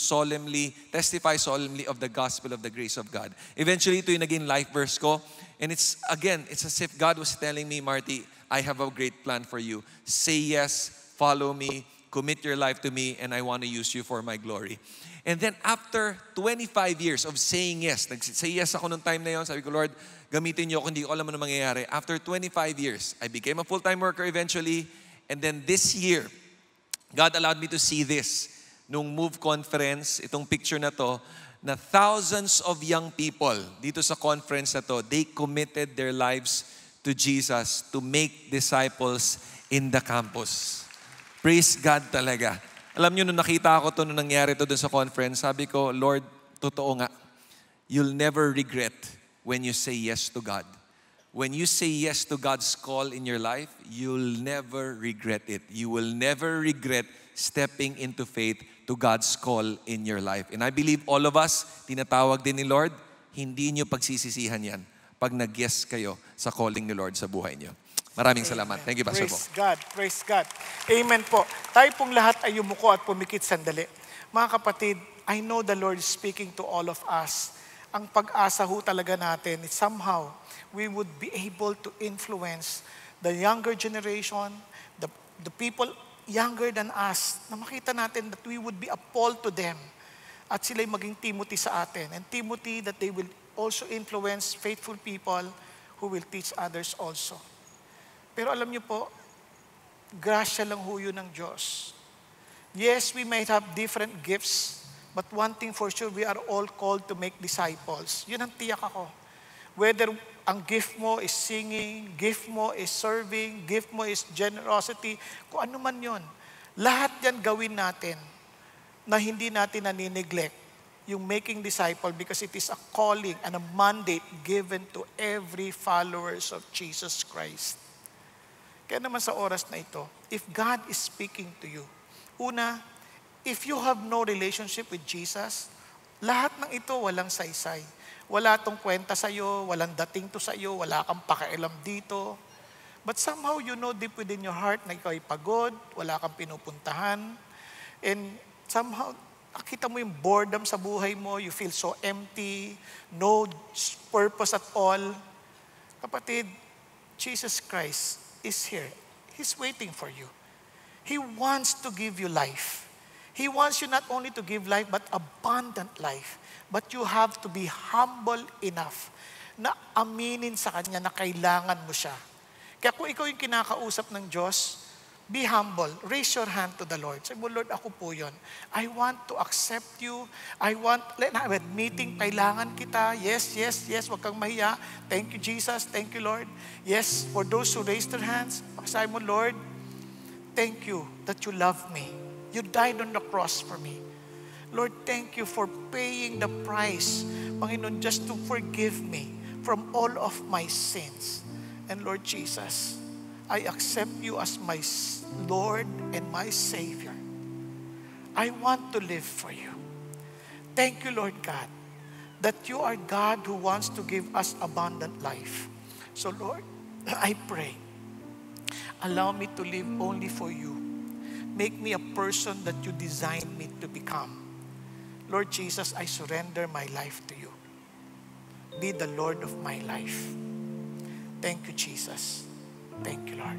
testify solemnly of the gospel of the grace of God. Eventually, ito yung naging life verse ko. And it's as if God was telling me, Marty, I have a great plan for you. Say yes, follow me, commit your life to me, and I want to use you for my glory. And then after 25 years of saying yes, nag-say yes ako nung time na yon, sabi ko, Lord, gamitin niyo ako, hindi ko alam ano mangyayari. After 25 years, I became a full-time worker eventually. And then this year, God allowed me to see this. Nung Move Conference, itong picture na to, na thousands of young people dito sa conference na to, they committed their lives to Jesus to make disciples in the campus. Praise God talaga. Alam niyo, nung nakita ko to, nung nangyari to dun sa conference, sabi ko, Lord, totoo nga, you'll never regret when you say yes to God. When you say yes to God's call in your life, you'll never regret it. You will never regret stepping into faith to God's call in your life. And I believe all of us, tinatawag din ni Lord, hindi niyo pagsisisihan yan pag nag-yes kayo sa calling ni Lord sa buhay niyo. Maraming salamat. Thank you, Pastor Bo. Praise God. Praise God. Amen po. Tayo pong lahat ay yumuko at pumikit sandali. Mga kapatid, I know the Lord is speaking to all of us. Ang pag-asa ho talaga natin is somehow we would be able to influence the younger generation, the people younger than us, na makita natin that we would be a Paul to them at sila'y maging Timothy sa atin. And Timothy, that they will also influence faithful people who will teach others also. Pero alam niyo po, grasya lang ho yun ng Diyos. Yes, we might have different gifts, but one thing for sure, we are all called to make disciples. Yun ang tiyak ako. Whether ang gift mo is singing, gift mo is serving, gift mo is generosity, kung ano man yun, lahat yan gawin natin na hindi natin nanineglect yung making disciple because it is a calling and a mandate given to every followers of Jesus Christ. Kaya naman sa oras na ito, if God is speaking to you, una, if you have no relationship with Jesus, lahat ng ito walang saysay. Wala tong kwenta sa'yo, walang dating to sa'yo, wala kang pakialam dito. But somehow you know deep within your heart na ikaw ay pagod, wala kang pinupuntahan, and somehow nakita mo yung boredom sa buhay mo, you feel so empty, no purpose at all. Kapatid, Jesus Christ is here. He's waiting for you. He wants to give you life. He wants you not only to give life, but abundant life. But you have to be humble enough na aminin sa Kanya na kailangan mo siya. Kaya kung ikaw yung kinakausap ng Diyos, be humble. Raise your hand to the Lord. Sabi mo, Lord, ako po yun. I want to accept you. Meeting, kailangan kita. Yes, yes, yes. Huwag kang mahiya. Thank you, Jesus. Thank you, Lord. Yes, for those who raised their hands, sabi mo, Lord, thank you that you love me. You died on the cross for me. Lord, thank you for paying the price, Panginoon, just to forgive me from all of my sins. And Lord Jesus, I accept you as my Lord and my Savior. I want to live for you. Thank you, Lord God, that you are God who wants to give us abundant life. So, Lord, I pray, allow me to live only for you. Make me a person that you designed me to become. Lord Jesus, I surrender my life to you. Be the Lord of my life. Thank you, Jesus. Thank you, Lord.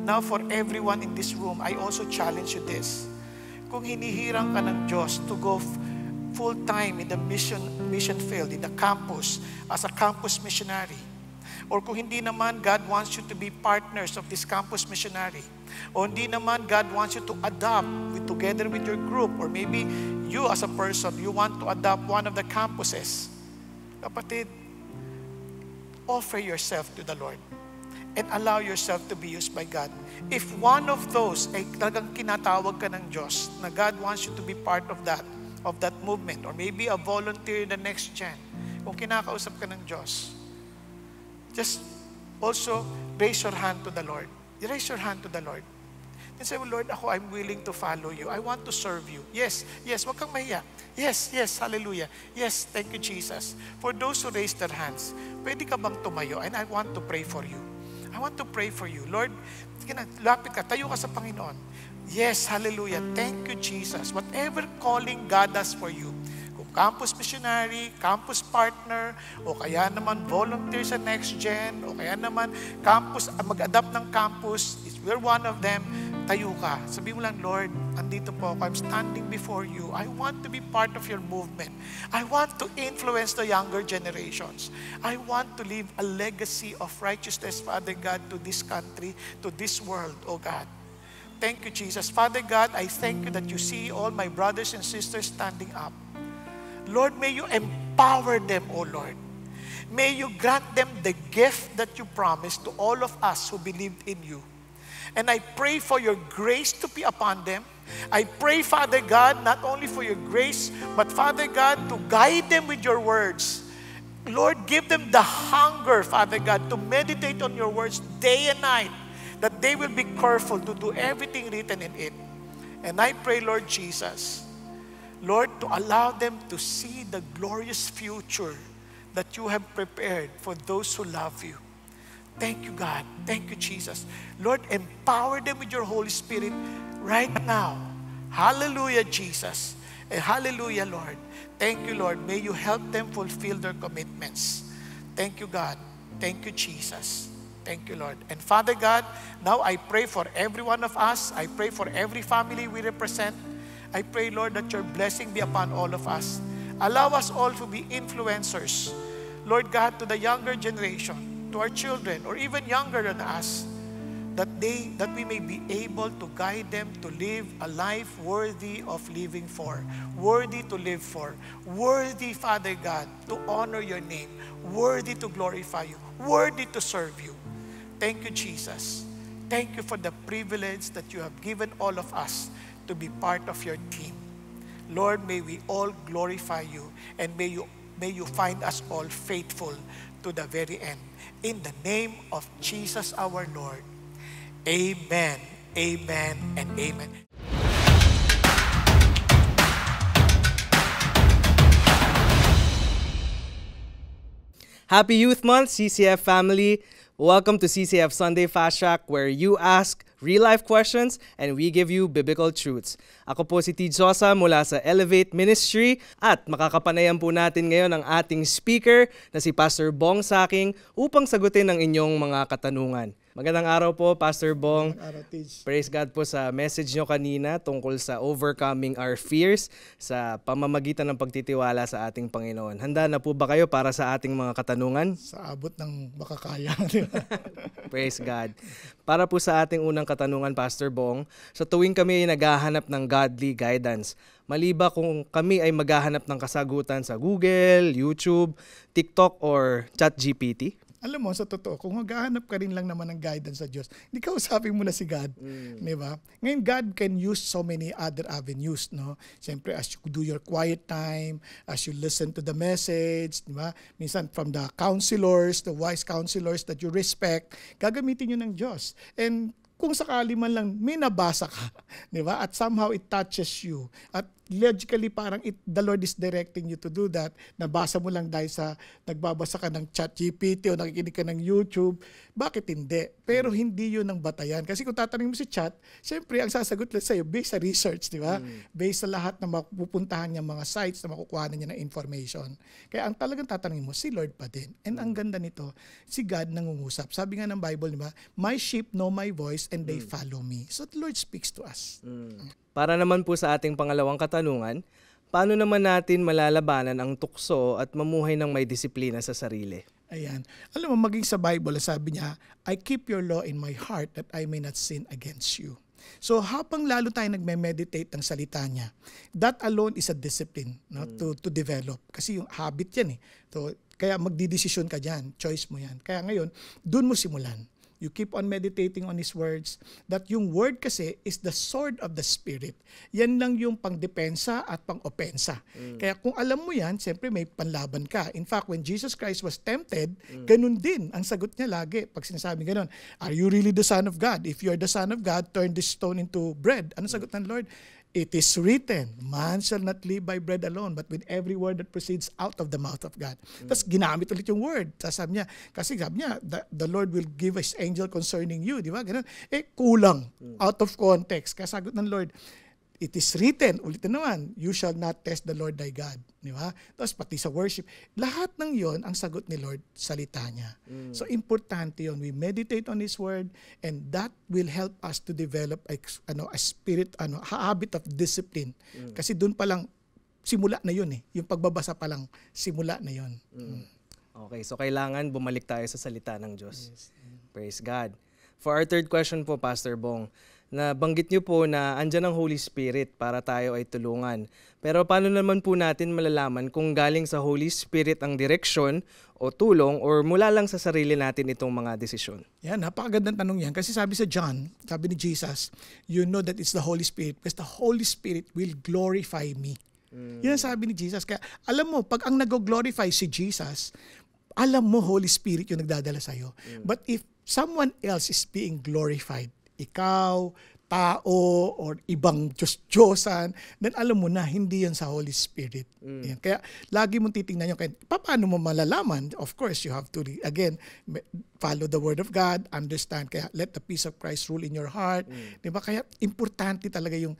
Now, for everyone in this room, I also challenge you this. Kung hinihirang ka ng Diyos to go full-time in the mission field, in the campus, as a campus missionary, or kung hindi naman, God wants you to be partners of this campus missionary, o hindi naman, God wants you to adopt together with your group, or maybe you as a person, you want to adopt one of the campuses. Kapatid, offer yourself to the Lord and allow yourself to be used by God. If one of those ay talagang kinatawag ka ng Diyos, na God wants you to be part of that movement, or maybe a volunteer in the next gen, kung kinakausap ka ng Diyos, just also raise your hand to the Lord. Raise your hand to the Lord. And say, well, Lord, I'm willing to follow you. I want to serve you. Yes, yes, wag kang mahiya. Yes, yes, hallelujah. Yes, thank you, Jesus. For those who raised their hands, pwede ka bang tumayo? And I want to pray for you. I want to pray for you. Lord, lapit ka, tayo ka sa Panginoon. Yes, hallelujah. Thank you, Jesus. Whatever calling God has for you, kung campus missionary, campus partner, o kaya naman volunteer sa Next Gen, o kaya naman campus, mag-adapt ng campus, we're one of them, tayo ka. Sabi mo lang, Lord, andito po ako. I'm standing before you. I want to be part of your movement. I want to influence the younger generations. I want to leave a legacy of righteousness, Father God, to this country, to this world, oh God. Thank you, Jesus. Father God, I thank you that you see all my brothers and sisters standing up. Lord, may you empower them, oh Lord. May you grant them the gift that you promised to all of us who believed in you. And I pray for your grace to be upon them. I pray, Father God, not only for your grace, but Father God, to guide them with your words. Lord, give them the hunger, Father God, to meditate on your words day and night, that they will be careful to do everything written in it. And I pray, Lord Jesus, Lord, to allow them to see the glorious future that you have prepared for those who love you. Thank you, God. Thank you, Jesus. Lord, empower them with your Holy Spirit right now. Hallelujah, Jesus. And hallelujah, Lord. Thank you, Lord. May you help them fulfill their commitments. Thank you, God. Thank you, Jesus. Thank you, Lord. And Father God, now I pray for every one of us. I pray for every family we represent. I pray, Lord, that your blessing be upon all of us. Allow us all to be influencers, Lord God, to the younger generation, to our children, or even younger than us, that we may be able to guide them to live a life worthy of living for, worthy to live for, worthy, Father God, to honor your name, worthy to glorify you, worthy to serve you. Thank you, Jesus. Thank you for the privilege that you have given all of us to be part of your team. Lord, may we all glorify you, and may you find us all faithful to the very end. In the name of Jesus our Lord. Amen, amen, and amen. Happy Youth Month, CCF family. Welcome to CCF Sunday Fast Track, where you ask real-life questions and we give you biblical truths. Ako po si T. Josa mula sa Elevate Ministry, at makakapanayan po natin ngayon ang ating speaker na si Pastor Bong Saking upang sagutin ang inyong mga katanungan. Magandang araw po, Pastor Bong. Magandang araw, Tej. Praise God po sa message nyo kanina tungkol sa overcoming our fears sa pamamagitan ng pagtitiwala sa ating Panginoon. Handa na po ba kayo para sa ating mga katanungan? Sa abot ng makakaya. Praise God. Para po sa ating unang katanungan, Pastor Bong, sa tuwing kami ay naghahanap ng godly guidance, maliba kung kami ay maghahanap ng kasagutan sa Google, YouTube, TikTok, or ChatGPT? Alam mo, sa totoo, kung maghahanap ka rin lang naman ng guidance sa Diyos, hindi ka usapin mo na si God. Di ba? Ngayon, God can use so many other avenues, no? Siyempre, as you do your quiet time, as you listen to the message, di ba? Minsan, from the counselors, the wise counselors that you respect, gagamitin yun ng Diyos. And kung sakali man lang may nabasa ka, di ba? At somehow it touches you. At logically parang the Lord is directing you to do that. Nabasa mo lang dahil sa nagbabasa ka ng ChatGPT o nakikinig ka ng YouTube. Bakit hindi? Pero hindi yun ang batayan. Kasi kung tatanungin mo si Chat, siyempre ang sasagot lang sa'yo based sa research, di ba? Based sa lahat na mapupuntahan niya mga sites na makukuha niya ng information. Kaya ang talagang tatanungin mo, si Lord pa din. And ang ganda nito, si God nangungusap. Sabi nga ng Bible, di ba? My sheep know my voice and they follow me. So the Lord speaks to us. Para naman po sa ating pangalawang katanungan, paano naman natin malalabanan ang tukso at mamuhay ng may disiplina sa sarili? Ayan. Alam mo, maging sa Bible, sabi niya, I keep your law in my heart that I may not sin against you. So habang lalo tayo nagme-meditate ng salita niya, that alone is a discipline, no, to develop. Kasi yung habit yan eh. So, kaya magdidesisyon ka dyan, choice mo yan. Kaya ngayon, dun mo simulan. You keep on meditating on His words. That yung word kasi is the sword of the Spirit. Yan lang yung pang-depensa at pang-opensa. Kaya kung alam mo yan, siyempre may panlaban ka. In fact, when Jesus Christ was tempted, ganun din. Ang sagot niya lagi, pag sinasabi ganun, are you really the Son of God? If you're the Son of God, turn this stone into bread. Ano sagot ng Lord? It is written, man shall not live by bread alone, but with every word that proceeds out of the mouth of God. Tapos ginamit ulit yung word. Sabi niya, kasi sabi niya, the Lord will give his angel concerning you. Di ba? Ganun. Kulang. Out of context. Kaya sagot ng Lord, it is written, ulit na naman, you shall not test the Lord thy God. Di ba? Tapos pati sa worship. Lahat ng yon ang sagot ni Lord, salita niya. So importante yon. We meditate on His Word and that will help us to develop a spirit, habit of discipline. Kasi doon pa lang, simula na yun eh. Yung pagbabasa pa lang, simula na yun. Okay, so kailangan bumalik tayo sa salita ng Diyos. Yes. Praise God. For our third question po, Pastor Bong, nabanggit niyo po na andyan ang Holy Spirit para tayo ay tulungan. Pero paano naman po natin malalaman kung galing sa Holy Spirit ang direksyon o tulong or mula lang sa sarili natin itong mga desisyon? Yan, napakagandang tanong yan. Kasi sabi sa John, sabi ni Jesus, you know that it's the Holy Spirit because the Holy Spirit will glorify me. Yan sabi ni Jesus. Kaya alam mo, pag ang nag-glorify si Jesus, alam mo Holy Spirit yung nagdadala sa'yo. But if someone else is being glorified, ikaw, tao, or ibang Diyos-Diyosan, then alam mo na, hindi yan sa Holy Spirit. Yan. Kaya, lagi mong titingnan yung, paano mo malalaman? Of course, you have to, again, follow the Word of God, understand, kaya let the peace of Christ rule in your heart. Diba? Kaya, importante talaga yung,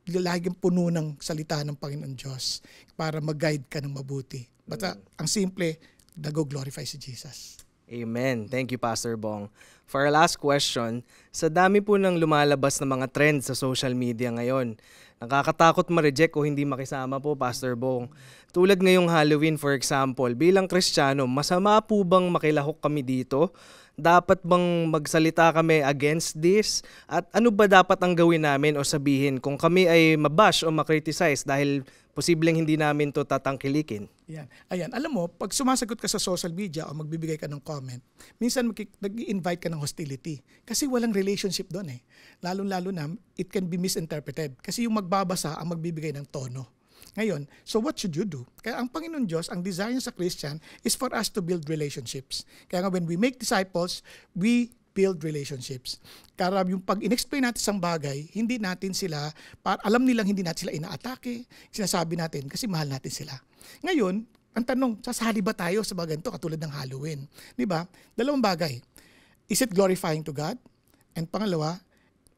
laging puno ng salita ng Panginoon Diyos para mag-guide ka ng mabuti. But ang simple, nag-glorify si Jesus. Amen. Thank you, Pastor Bong. For our last question, sa dami po ng lumalabas na mga trends sa social media ngayon, nakakatakot ma-reject o hindi makisama po, Pastor Bong. Tulad ngayong Halloween, for example, bilang Kristiyano, masama po bang makilahok kami dito? Dapat bang magsalita kami against this? At ano ba dapat ang gawin namin o sabihin kung kami ay mabash o makriticize dahil posibleng hindi namin to tatangkilikin? Yan. Ayan, alam mo, pag sumasagot ka sa social media o magbibigay ka ng comment, minsan nag-i-invite ka ng hostility. Kasi walang relationship doon eh. Lalo-lalo na, it can be misinterpreted. Kasi yung magbabasa ang magbibigay ng tono. Ngayon, so what should you do? Kaya ang Panginoon Diyos, ang desire niya sa Christian is for us to build relationships. Kaya nga when we make disciples, we build relationships. Kaya yung pag in-explain natin isang bagay, hindi natin sila, alam nilang hindi natin sila inaatake, sinasabi natin kasi mahal natin sila. Ngayon, ang tanong, sasali ba tayo sa bagay ito katulad ng Halloween? Di ba? Dalawang bagay. Is it glorifying to God? And pangalawa,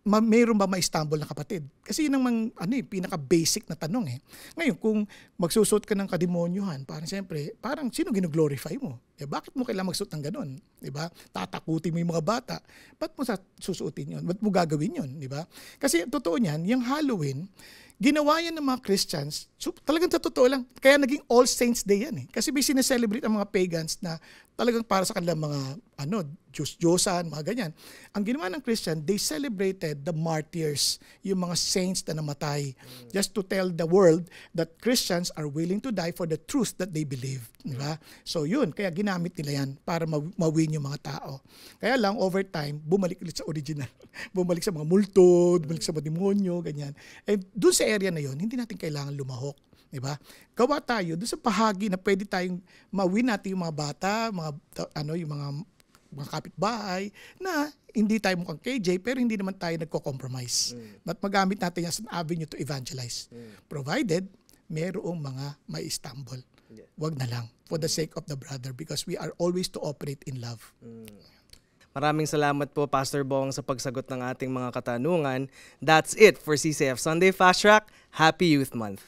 mayroon ba ma-stumble na kapatid? Kasi yun ang pinaka-basic na tanong eh. Ngayon, kung magsusot ka ng kademonyohan, parang sino gino-glorify mo? Bakit mo kailangan magsuot ng ganon? Diba? Tatakutin mo yung mga bata. Ba't mo susuotin yun? Ba't mo gagawin yun? Diba? Kasi totoo niyan, yung Halloween, ginawa yan ng mga Christians, so, talagang sa totoo lang, kaya naging All Saints Day yan eh. Kasi may sineselebrate ang mga pagans na talagang para sa kanilang mga Diyos-Diyosan, mga ganyan. Ang ginawa ng Christian, they celebrated the martyrs, yung mga saints na namatay, just to tell the world that Christians are willing to die for the truth that they believe. Diba? So yun, kaya ginamit nila yan para mawin yung mga tao. Kaya lang, over time, bumalik ulit sa original. Bumalik sa mga multo, bumalik sa mga demonyo, ganyan. And doon sa area na yun, hindi natin kailangan lumahok. Diba? Gawa tayo doon sa bahagi na pwede tayong mawin natin yung mga bata, yung mga kapitbahay na hindi tayo mukhang KJ pero hindi naman tayo nagko-compromise. At magamit natin as an avenue to evangelize. Provided mayroong mga may stumble. Wag na lang for the sake of the brother because we are always to operate in love. Maraming salamat po, Pastor Bong, sa pagsagot ng ating mga katanungan. That's it for CCF Sunday Fast Track. Happy Youth Month!